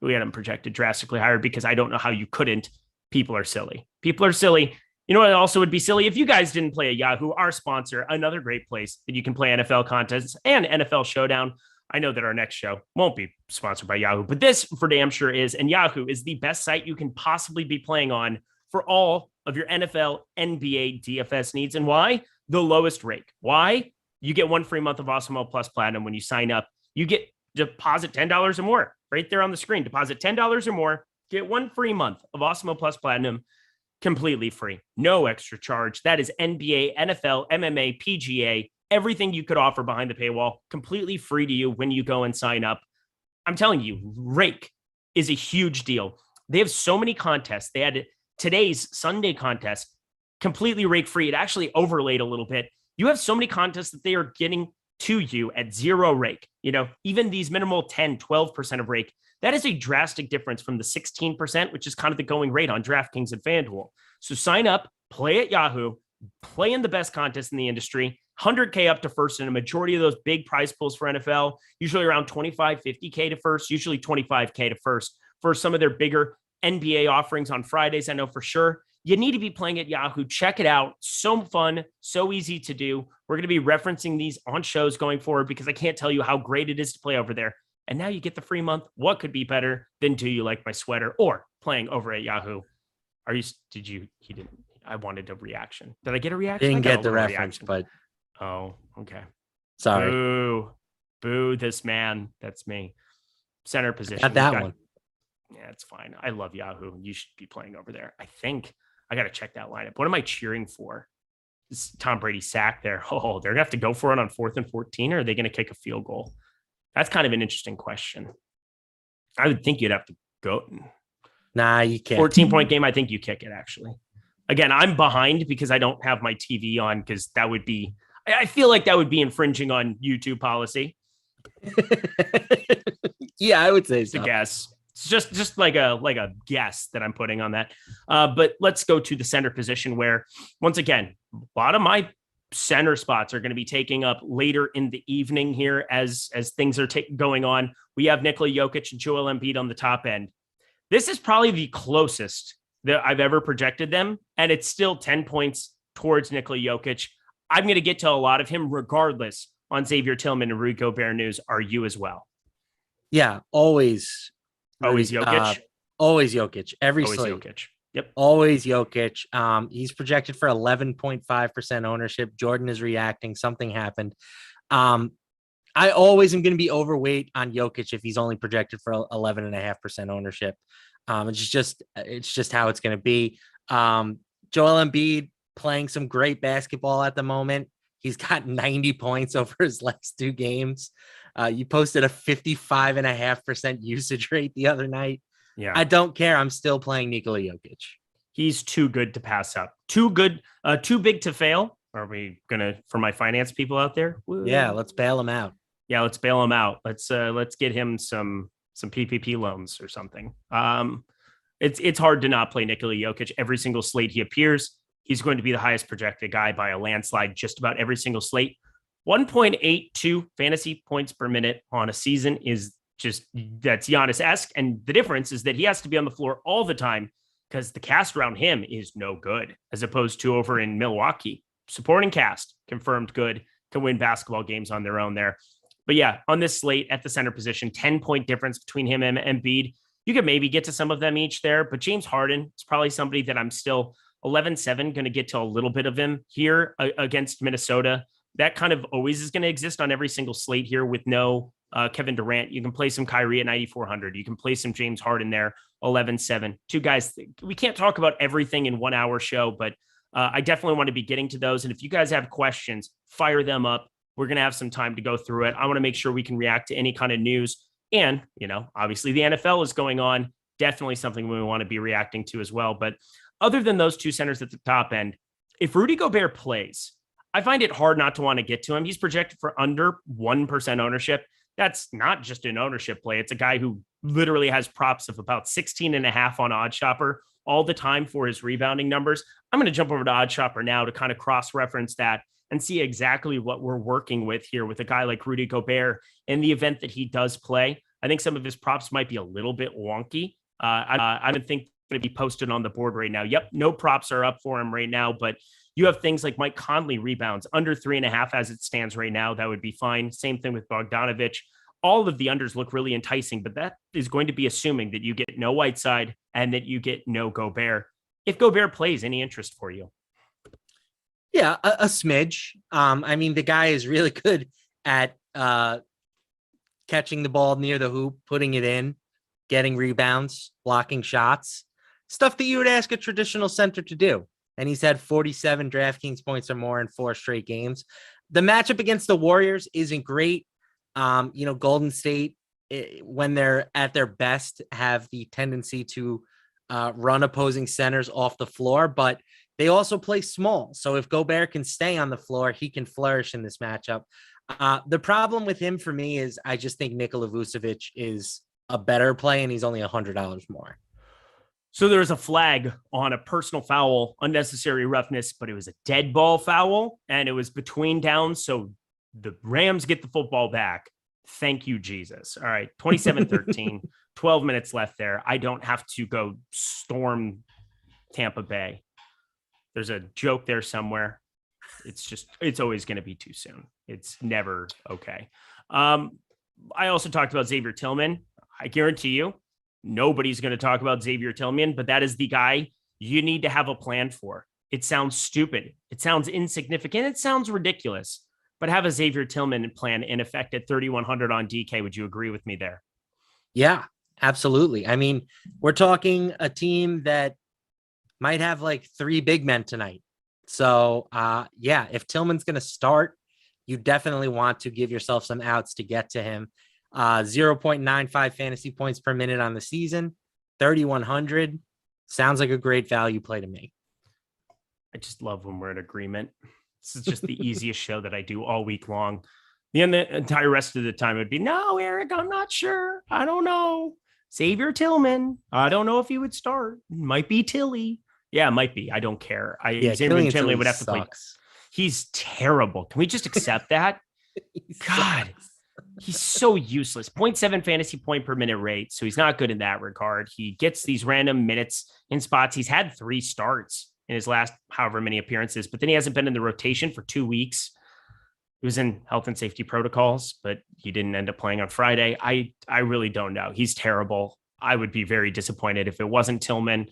We had him projected drastically higher because I don't know how you couldn't. People are silly. People are silly. You know what also would be silly? If you guys didn't play at Yahoo, our sponsor, another great place that you can play NFL contests and NFL Showdown. I know that our next show won't be sponsored by Yahoo, but this for damn sure is. And Yahoo is the best site you can possibly be playing on for all of your NFL, NBA, DFS needs. And why? The lowest rate. Why? You get 1 free month of Awesemo Plus Platinum when you sign up. You get deposit $10 or more right there on the screen. Deposit $10 or more. Get 1 free month of Awesemo Plus Platinum completely free. No extra charge. That is NBA, NFL, MMA, PGA, everything you could offer behind the paywall, completely free to you when you go and sign up. I'm telling you, Rake is a huge deal. They have so many contests. They had today's Sunday contest completely rake free. It actually overlaid a little bit. You have so many contests that they are getting to you at 0 rake. You know, even these minimal 10, 12% of rake, that is a drastic difference from the 16%, which is kind of the going rate on DraftKings and FanDuel. So sign up, play at Yahoo, play in the best contest in the industry, 100K up to first in a majority of those big prize pools for NFL, usually around 25, 50K to first, usually 25K to first for some of their bigger NBA offerings on Fridays. I know for sure you need to be playing at Yahoo. Check it out. So fun, so easy to do. We're going to be referencing these on shows going forward because I can't tell you how great it is to play over there. And now you get the free month. What could be better than Do You Like My Sweater or playing over at Yahoo? He didn't. I wanted a reaction. Did I get a reaction? Didn't get the reference, but. Oh, okay. Sorry. Boo this man. That's me. Center position. Got that one. Yeah, it's fine. I love Yahoo. You should be playing over there. I think I got to check that lineup. What am I cheering for? This Tom Brady sack there. Oh, they're going to have to go for it on 4th and 14, or are they going to kick a field goal? That's kind of an interesting question. I would think you'd have to go. Nah, you can't. 14-point game. I think you kick it, actually. Again, I'm behind because I don't have my TV on, because that would be, I feel like that would be infringing on YouTube policy. Yeah, I would say so. I guess. It's just like a guess that I'm putting on that. But let's go to the center position, where, once again, a lot of my center spots are going to be taking up later in the evening here as things are going on. We have Nikola Jokic and Joel Embiid on the top end. This is probably the closest that I've ever projected them, and it's still 10 points towards Nikola Jokic. I'm going to get to a lot of him regardless on Xavier Tillman and Rudy Gobert news. Are you as well? Yeah, always Jokic. Always Jokic. Always slate. Jokic. Yep. Always Jokic. He's projected for 11.5% ownership. Jordan is reacting. Something happened. I always am going to be overweight on Jokic if he's only projected for 11.5% ownership. It's just how it's going to be. Joel Embiid playing some great basketball at the moment. He's got 90 points over his last 2 games. You posted a 55.5% usage rate the other night. Yeah, I don't care. I'm still playing Nikola Jokic. He's too good to pass up. Too good. Too big to fail. Are we gonna, for my finance people out there? Woo. Yeah, let's bail him out. Yeah, let's bail him out. Let's get him some PPP loans or something. It's hard to not play Nikola Jokic. Every single slate he appears, he's going to be the highest projected guy by a landslide. Just about every single slate. 1.82 fantasy points per minute on a season is just, that's Giannis-esque. And the difference is that he has to be on the floor all the time because the cast around him is no good, as opposed to over in Milwaukee. Supporting cast, confirmed good, can win basketball games on their own there. But yeah, on this slate at the center position, 10-point difference between him and Embiid. You could maybe get to some of them each there, but James Harden is probably somebody that I'm still 11-7 going to get to a little bit of him here against Minnesota. That kind of always is going to exist on every single slate here with no Kevin Durant. You can play some Kyrie at 9,400. You can play some James Harden there, 11-7. 2 guys. We can't talk about everything in 1 hour show, but I definitely want to be getting to those. And if you guys have questions, fire them up. We're going to have some time to go through it. I want to make sure we can react to any kind of news. And, obviously the NFL is going on. Definitely something we want to be reacting to as well. But other than those 2 centers at the top end, if Rudy Gobert plays, I find it hard not to want to get to him. He's projected for under 1% ownership. That's not just an ownership play. It's a guy who literally has props of about 16.5 on OddsShopper all the time for his rebounding numbers. I'm going to jump over to OddsShopper now to kind of cross-reference that and see exactly what we're working with here with a guy like Rudy Gobert in the event that he does play. I think some of his props might be a little bit wonky. I don't think going to be posted on the board right now. Yep, no props are up for him right now, but you have things like Mike Conley rebounds under 3.5 as it stands right now. That would be fine. Same thing with Bogdanovich. All of the unders look really enticing, but that is going to be assuming that you get no Whiteside and that you get no Gobert. If Gobert plays, any interest for you? Yeah, a smidge. The guy is really good at catching the ball near the hoop, putting it in, getting rebounds, blocking shots, stuff that you would ask a traditional center to do. And he's had 47 DraftKings points or more in 4 straight games. The matchup against the Warriors isn't great. Golden State, when they're at their best, have the tendency to run opposing centers off the floor, but they also play small. So if Gobert can stay on the floor, he can flourish in this matchup. The problem with him for me is I just think Nikola Vucevic is a better play, and he's only $100 more. So there was a flag on a personal foul, unnecessary roughness, but it was a dead ball foul, and it was between downs. So the Rams get the football back. Thank you, Jesus. All right, 27-13, 12 minutes left there. I don't have to go storm Tampa Bay. There's a joke there somewhere. It's always going to be too soon. It's never okay. I also talked about Xavier Tillman. I guarantee you, nobody's going to talk about Xavier Tillman, but that is the guy you need to have a plan for. It sounds stupid. It sounds insignificant. It sounds ridiculous, but have a Xavier Tillman plan in effect at 3,100 on DK. Would you agree with me there? Yeah. Absolutely. I mean, we're talking a team that might have like 3 big men tonight. So, yeah, if Tillman's going to start, you definitely want to give yourself some outs to get to him. 0.95 fantasy points per minute on the season, 3,100. Sounds like a great value play to me. I just love when we're in agreement. This is just the easiest show that I do all week long. The entire rest of the time would be, no, Eric, I'm not sure. I don't know. Xavier Tillman. I don't know if he would start. Might be Tilly. Yeah, it might be. I don't care. Xavier Tillman would have to play. He's terrible. Can we just accept that? God, he's so useless. 0.7 fantasy point per minute rate. So he's not good in that regard. He gets these random minutes in spots. He's had 3 starts in his last however many appearances, but then he hasn't been in the rotation for 2 weeks. He was in health and safety protocols, but he didn't end up playing on Friday. I really don't know. He's terrible. I would be very disappointed if it wasn't Tillman.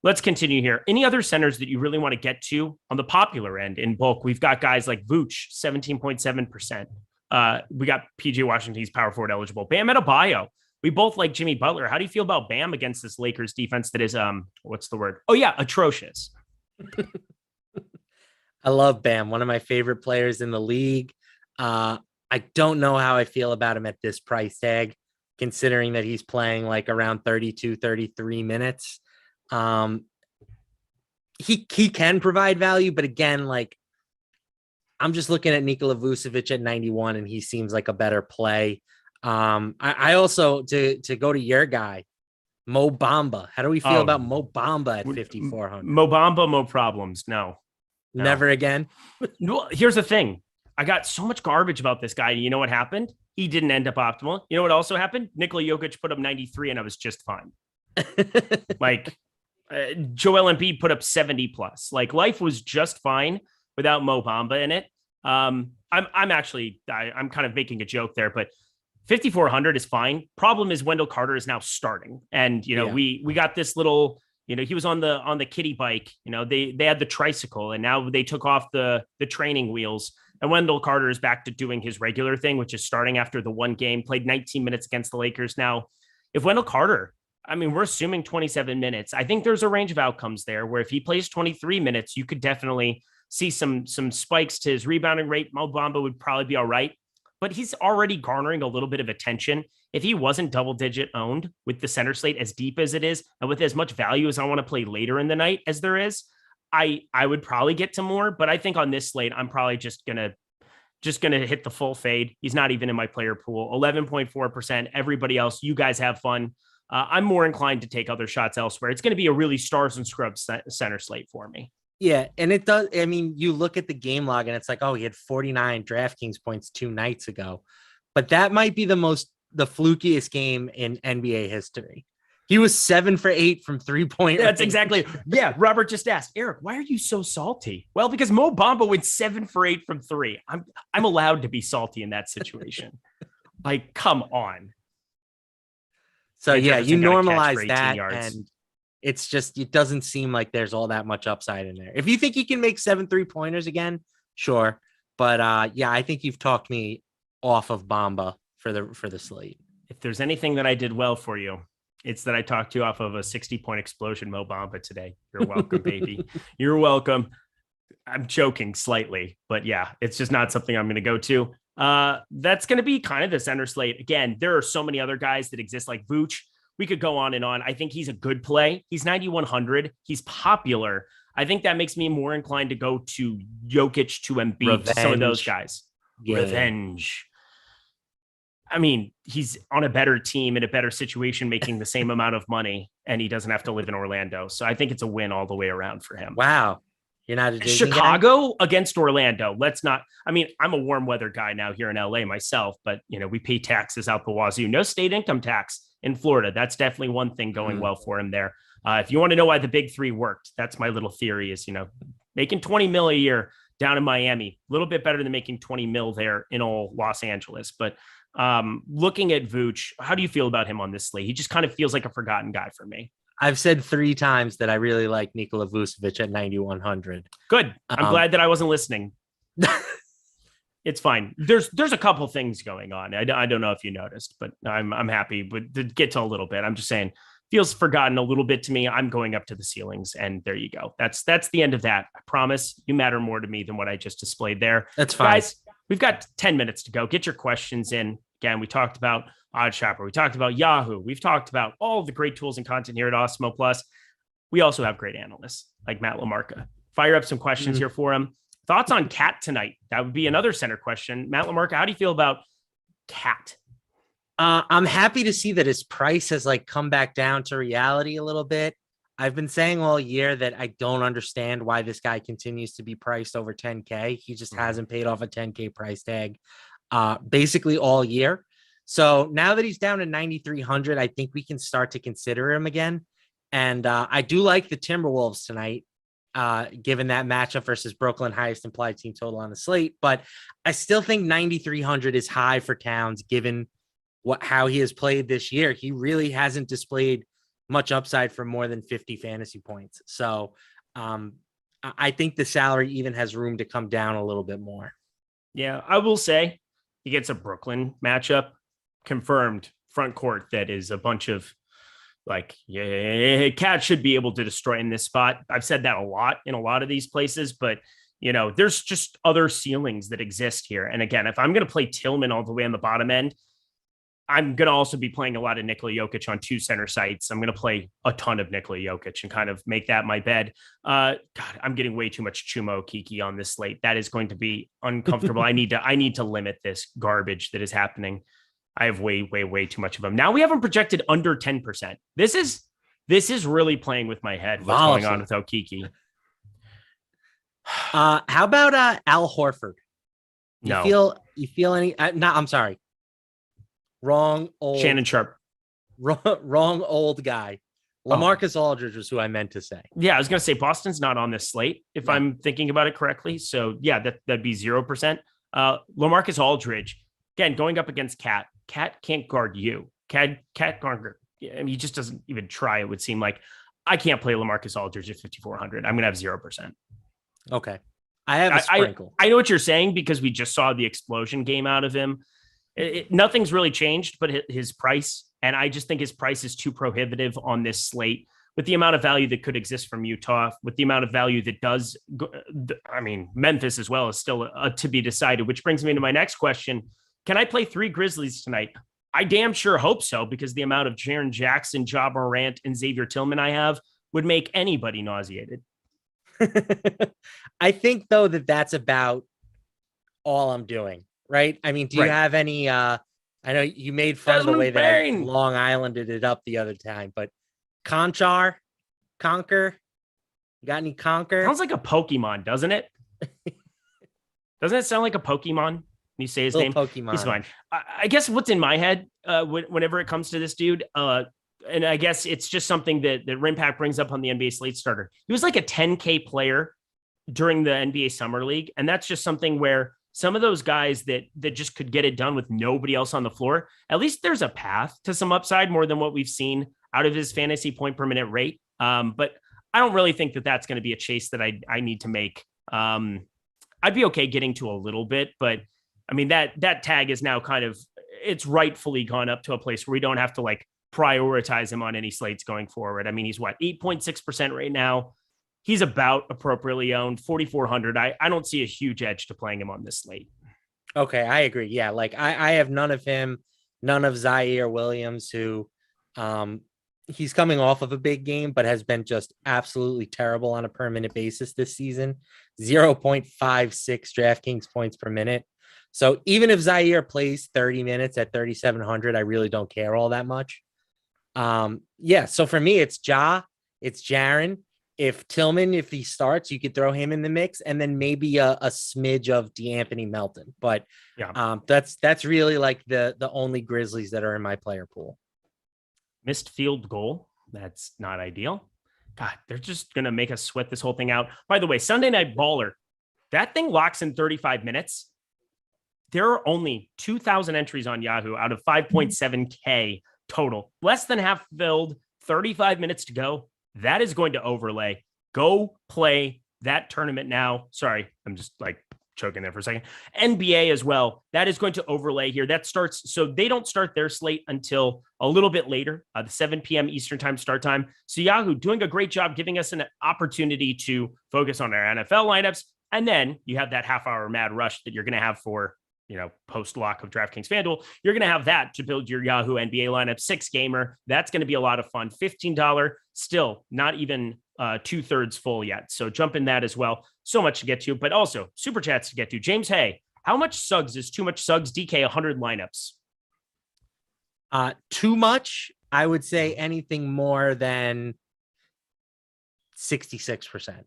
Let's continue here. Any other centers that you really want to get to on the popular end in bulk? We've got guys like Vooch, 17.7%. We got PJ Washington, he's power forward eligible. Bam Adebayo. We both like Jimmy Butler. How do you feel about Bam against this Lakers defense that is, what's the word? Oh yeah, atrocious. I love Bam, one of my favorite players in the league. I don't know how I feel about him at this price tag, considering that he's playing like around 32, 33 minutes. He can provide value, but again, like I'm just looking at Nikola Vucevic at 91 and he seems like a better play. I also, to go to your guy, Mo Bamba. How do we feel about Mo Bamba at 5,400? Mo Bamba, no problems. No. Never again. Well, here's the thing. I got so much garbage about this guy. You know what happened? He didn't end up optimal. You know what also happened? Nikola Jokic put up 93 and I was just fine. Like Joel Embiid put up 70 plus. Like life was just fine without Mo Bamba in it. I'm kind of making a joke there, but 5,400 is fine. Problem is Wendell Carter is now starting. And, we got this little, he was on the kiddie bike, they had the tricycle and now they took off the training wheels and Wendell Carter is back to doing his regular thing, which is starting after the one game, played 19 minutes against the Lakers. Now, if Wendell Carter, we're assuming 27 minutes. I think there's a range of outcomes there where if he plays 23 minutes, you could definitely see some spikes to his rebounding rate. Mo Bamba would probably be all right, but he's already garnering a little bit of attention. If he wasn't double digit owned with the center slate as deep as it is, and with as much value as I want to play later in the night as there is, I would probably get to more, but I think on this slate, I'm probably just going to hit the full fade. He's not even in my player pool, 11.4%. Everybody else, you guys have fun. I'm more inclined to take other shots elsewhere. It's going to be a really stars and scrubs center slate for me. Yeah. And it does. You look at the game log and it's like, he had 49 DraftKings points 2 nights ago, but that might be the flukiest game in NBA history. He was 7 for 8 from 3-point. That's exactly. Yeah. Robert just asked, Eric, why are you so salty? Well, because Mo Bamba went 7 for 8 from 3. I'm allowed to be salty in that situation. Like, come on. So yeah, you normalize that and it's just, it doesn't seem like there's all that much upside in there. If you think you can make 7 3-pointers again, sure. But I think you've talked me off of Bamba for the slate. If there's anything that I did well for you, it's that I talked you off of a 60-point explosion Mo Bamba today. You're welcome, baby. You're welcome. I'm joking slightly, but yeah, it's just not something I'm going to go to. That's going to be kind of the center slate. Again, there are so many other guys that exist like Vooch. We could go on and on. I think he's a good play. He's 9,100. He's popular. I think that makes me more inclined to go to Jokic, to Embiid, some of those guys. Yeah. Revenge. He's on a better team in a better situation, making the same amount of money, and he doesn't have to live in Orlando. So I think it's a win all the way around for him. Wow. You're not a Disney Chicago guy? Against Orlando. Let's not. I'm a warm weather guy now here in LA myself, but we pay taxes out the wazoo. No state income tax in Florida. That's definitely one thing going well for him there. If you want to know why the big 3 worked, that's my little theory is, making 20 mil a year down in Miami, a little bit better than making 20 mil there in old Los Angeles. But looking at Vooch, how do you feel about him on this slate? He just kind of feels like a forgotten guy for me. I've said 3 times that I really like Nikola Vucevic at 9,100. Good. I'm glad that I wasn't listening. It's fine. There's a couple things going on. I don't know if you noticed, but I'm happy. But to get to a little bit, I'm just saying, feels forgotten a little bit to me. I'm going up to the ceilings, and there you go. That's the end of that. I promise you matter more to me than what I just displayed there. That's fine. Guys, we've got 10 minutes to go. Get your questions in. Again, we talked about Odd Shopper. We talked about Yahoo. We've talked about all of the great tools and content here at Awesemo Plus. We also have great analysts like Matt LaMarca. Fire up some questions here for him. Thoughts on Cat tonight? That would be another center question. Matt LaMarca, how do you feel about Cat? I'm happy to see that his price has like come back down to reality a little bit. I've been saying all year that I don't understand why this guy continues to be priced over 10K. He just hasn't paid off a 10K price tag basically all year. So now that he's down to 9,300, I think we can start to consider him again. And I do like the Timberwolves tonight, given that matchup versus Brooklyn, highest implied team total on the slate. But I still think 9,300 is high for Towns, given how he has played this year. He really hasn't displayed much upside for more than 50 fantasy points. So I think the salary even has room to come down a little bit more. Yeah, I will say he gets a Brooklyn matchup, confirmed front court that is a bunch of Cat should be able to destroy in this spot. I've said that a lot in a lot of these places, but there's just other ceilings that exist here. And again, if I'm going to play Tillman all the way on the bottom end, I'm going to also be playing a lot of Nikola Jokic on 2 center sites. I'm going to play a ton of Nikola Jokic and kind of make that my bed. God, I'm getting way too much Chumo Kiki on this slate. That is going to be uncomfortable. I need to limit this garbage that is happening. I have way too much of them. Now we have them projected under 10%. This is really playing with my head. What's going on with Okiki? How about Al Horford? No. You feel any? No, I'm sorry. Wrong old Shannon Sharp. Wrong old guy. LaMarcus Aldridge was who I meant to say. Yeah, I was going to say Boston's not on this slate, if I'm thinking about it correctly. So yeah, that'd be 0%. LaMarcus Aldridge, again, going up against Cat. Cat can't guard you. Cat guard. I mean, he just doesn't even try. It would seem like I can't play LaMarcus Aldridge at 5,400. I'm going to have 0%. Okay. I have a sprinkle. I know what you're saying because we just saw the explosion game out of him. Nothing's really changed, but his price. And I just think his price is too prohibitive on this slate with the amount of value that could exist from Utah, with the amount of value that does. I mean, Memphis as well is still to be decided, which brings me to my next question. Can I play 3 Grizzlies tonight? I damn sure hope so, because the amount of Jaren Jackson, Ja Morant, and Xavier Tillman I have would make anybody nauseated. I think, though, that's about all I'm doing, right? I mean, do you have any I know you made fun of the way that I Long Islanded it up the other time, but Conquer? You got any Conquer? Sounds like a Pokemon, doesn't it? Doesn't it sound like a Pokemon? You say his name. Pokemon. He's fine. I guess what's in my head whenever it comes to this dude, and I guess it's just something that Rimpak brings up on the NBA Slate Starter. He was like a 10K player during the NBA Summer League, and that's just something where some of those guys that just could get it done with nobody else on the floor, at least there's a path to some upside more than what we've seen out of his fantasy point per minute rate. But I don't really think that that's going to be a chase that I need to make. I'd be okay getting to a little bit, but I mean, that tag is now it's rightfully gone up to a place where we don't have to like prioritize him on any slates going forward. I mean, he's 8.6% right now. He's about appropriately owned, 4,400. I don't see a huge edge to playing him on this slate. Okay, I agree. Yeah, like I have none of him, none of Zaire Williams, who he's coming off of a big game, but has been just absolutely terrible on a per minute basis this season. 0.56 DraftKings points per minute. So even if Zaire plays 30 minutes at 3,700, I really don't care all that much. So for me, it's it's Jaren. If Tillman, if he starts, you could throw him in the mix, and then maybe a smidge of DeAnthony Melton. But that's really like the only Grizzlies that are in my player pool. Missed field goal. That's not ideal. God, they're just going to make us sweat this whole thing out. By the way, Sunday Night Baller, that thing locks in 35 minutes. There are only 2,000 entries on Yahoo out of 5.7K total. Less than half filled, 35 minutes to go. That is going to overlay. Go play that tournament now. Sorry, I'm just like choking there for a second. NBA as well. That is going to overlay here. That starts, so they don't start their slate until a little bit later, the 7 p.m. Eastern time start time. So Yahoo doing a great job giving us an opportunity to focus on our NFL lineups. And then you have that half hour mad rush that you're going to have for, post lock of DraftKings FanDuel. You're going to have that to build your Yahoo NBA lineup, 6-gamer. That's going to be a lot of fun. $15, still not even 2/3 full yet. So jump in that as well. So much to get to, but also super chats to get to. James Hay, how much Suggs is too much Suggs? DK 100 lineups. Too much. I would say anything more than 66%.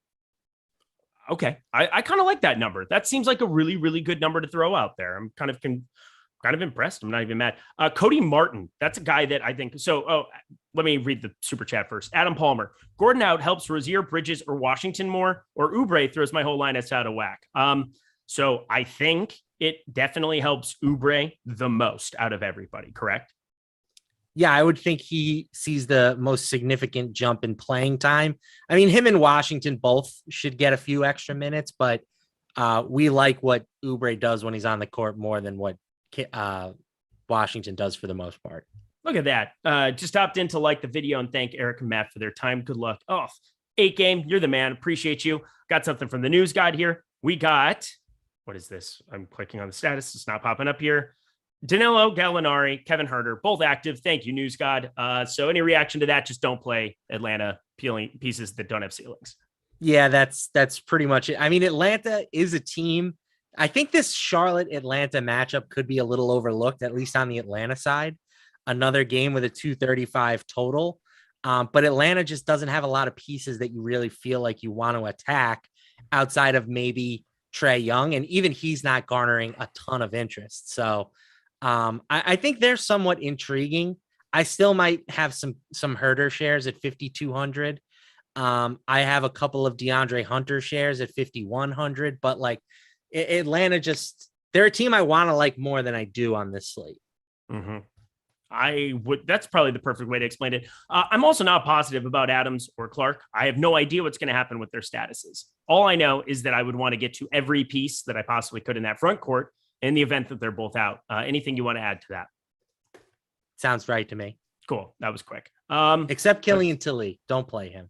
Okay. I kind of like that number. That seems like a really, really good number to throw out there. I'm kind of impressed. I'm not even mad. Cody Martin. That's a guy that I think let me read the super chat first. Adam Palmer. Gordon out helps Rozier, Bridges, or Washington more, or Oubre throws my whole lineups out of whack. So I think it definitely helps Oubre the most out of everybody, correct? Yeah, I would think he sees the most significant jump in playing time. I mean, him and Washington both should get a few extra minutes, but we like what Oubre does when he's on the court more than what Washington does for the most part. Look at that. Just opted in to like the video and thank Eric and Matt for their time. Good luck. 8 game. You're the man. Appreciate you. Got something from the news guide here. We got, what is this? I'm clicking on the status. It's not popping up here. Danilo Gallinari, Kevin Huerter, both active. Thank you, News God. So any reaction to that, just don't play Atlanta peeling pieces that don't have ceilings. Yeah, that's pretty much it. I mean, Atlanta is a team. I think this Charlotte-Atlanta matchup could be a little overlooked, at least on the Atlanta side. Another game with a 235 total. But Atlanta just doesn't have a lot of pieces that you really feel like you want to attack outside of maybe Trae Young. And even he's not garnering a ton of interest. So I think they're somewhat intriguing. I still might have some Huerter shares at 5,200. I have a couple of DeAndre Hunter shares at 5,100, but like Atlanta they're a team I want to like more than I do on this slate. Mm-hmm. That's probably the perfect way to explain it. I'm also not positive about Adams or Clark. I have no idea what's going to happen with their statuses. All I know is that I would want to get to every piece that I possibly could in that front court in the event that they're both out. Anything you want to add to that? Sounds right to me. Cool. That was quick. Except Killian Tilly. Don't play him.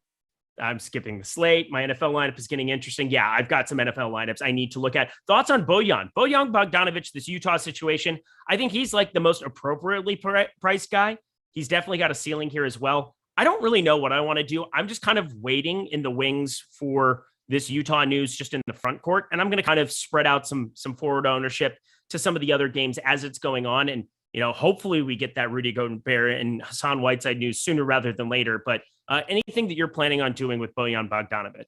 I'm skipping the slate. My NFL lineup is getting interesting. Yeah, I've got some NFL lineups I need to look at. Thoughts on Bojan Bogdanovic, this Utah situation. I think he's like the most appropriately priced guy. He's definitely got a ceiling here as well. I don't really know what I want to do. I'm just kind of waiting in the wings for this Utah news just in the front court. And I'm going to kind of spread out some forward ownership to some of the other games as it's going on. And, hopefully we get that Rudy Gobert and Hassan Whiteside news sooner rather than later. But anything that you're planning on doing with Bojan Bogdanovic?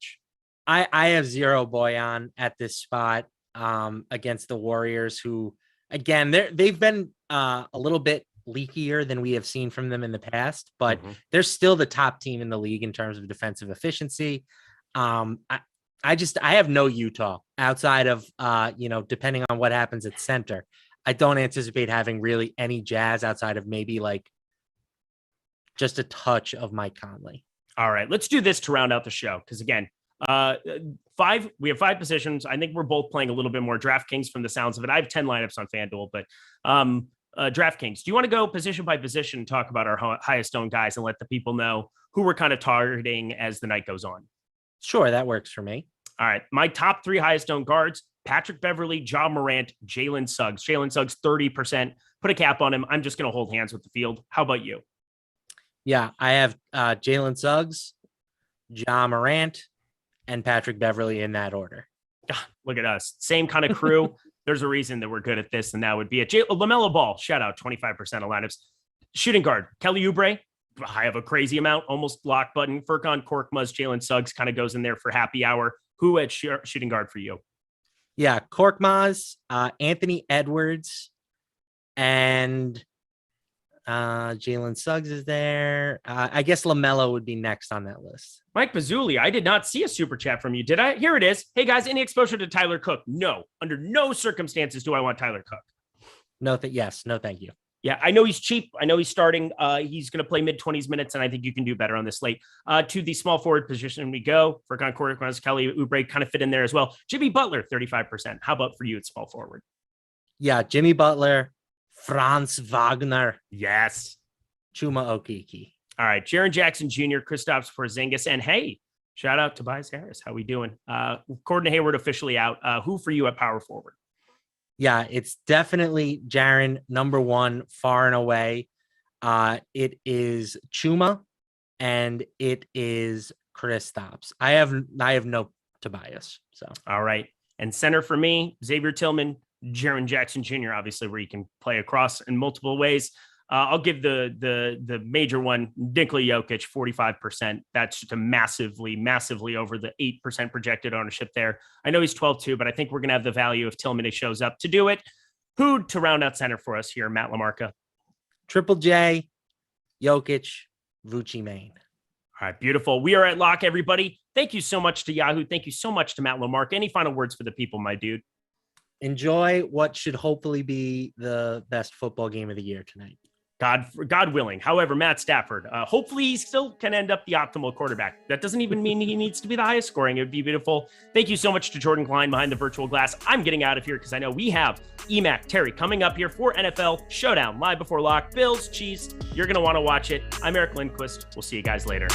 I have zero Bojan at this spot against the Warriors, who, again, they've been a little bit leakier than we have seen from them in the past, but they're still the top team in the league in terms of defensive efficiency. I have no Utah outside of, depending on what happens at center. I don't anticipate having really any Jazz outside of maybe like just a touch of Mike Conley. All right, let's do this to round out the show. Because again, we have 5 positions. I think we're both playing a little bit more DraftKings from the sounds of it. I have 10 lineups on FanDuel, but DraftKings, do you want to go position by position and talk about our highest owned guys and let the people know who we're kind of targeting as the night goes on? Sure, that works for me. All right, my top 3 highest owned guards: Patrick Beverly, Ja Morant, Jaylen Suggs. Jaylen Suggs, 30%. Put a cap on him. I'm just going to hold hands with the field. How about you? Yeah, I have Jaylen Suggs, Ja Morant, and Patrick Beverly in that order. Look at us. Same kind of crew. There's a reason that we're good at this, and that would be it. LaMelo Ball, shout out, 25% of lineups. Shooting guard, Kelly Oubre. I have a crazy amount, almost lock button. Furkan Korkmaz, Jaylen Suggs kind of goes in there for happy hour. Who at shooting guard for you? Yeah, Korkmaz, Anthony Edwards, and Jaylen Suggs is there. I guess LaMelo would be next on that list. Mike Bazzuli, I did not see a super chat from you. Did I? Here it is. Hey, guys, any exposure to Tyler Cook? No. Under no circumstances do I want Tyler Cook. No, yes. No, thank you. Yeah, I know he's cheap. I know he's starting. He's going to play mid-20s minutes, and I think you can do better on this slate. To the small forward position we go. Furkan Korkmaz, Kelly Oubre kind of fit in there as well. Jimmy Butler, 35%. How about for you at small forward? Yeah, Jimmy Butler, Franz Wagner. Yes. Chuma Okeke. All right, Jaren Jackson Jr., Kristaps Porzingis, and hey, shout out to Tobias Harris. How we doing? Gordon Hayward officially out. Who for you at power forward? Yeah, it's definitely Jaren, number one, far and away. It is Chuma, and it is Kristaps. I have no Tobias. So all right, and center for me, Xavier Tillman, Jaren Jackson Jr. Obviously, where you can play across in multiple ways. I'll give the major one, Nikola Jokic, 45%. That's just a massively over the 8% projected ownership there. I know he's 12-2, but I think we're going to have the value if Tillman shows up to do it. Who to round out center for us here, Matt LaMarca? Triple J, Jokic, Vucci Main. All right, beautiful. We are at lock, everybody. Thank you so much to Yahoo. Thank you so much to Matt LaMarca. Any final words for the people, my dude? Enjoy what should hopefully be the best football game of the year tonight. God willing. However, Matt Stafford, hopefully he still can end up the optimal quarterback. That doesn't even mean he needs to be the highest scoring. It would be beautiful. Thank you so much to Jordan Klein behind the virtual glass. I'm getting out of here because I know we have EMAC Terry coming up here for NFL Showdown live before lock. Bills, Chiefs. You're going to want to watch it. I'm Eric Lindquist. We'll see you guys later.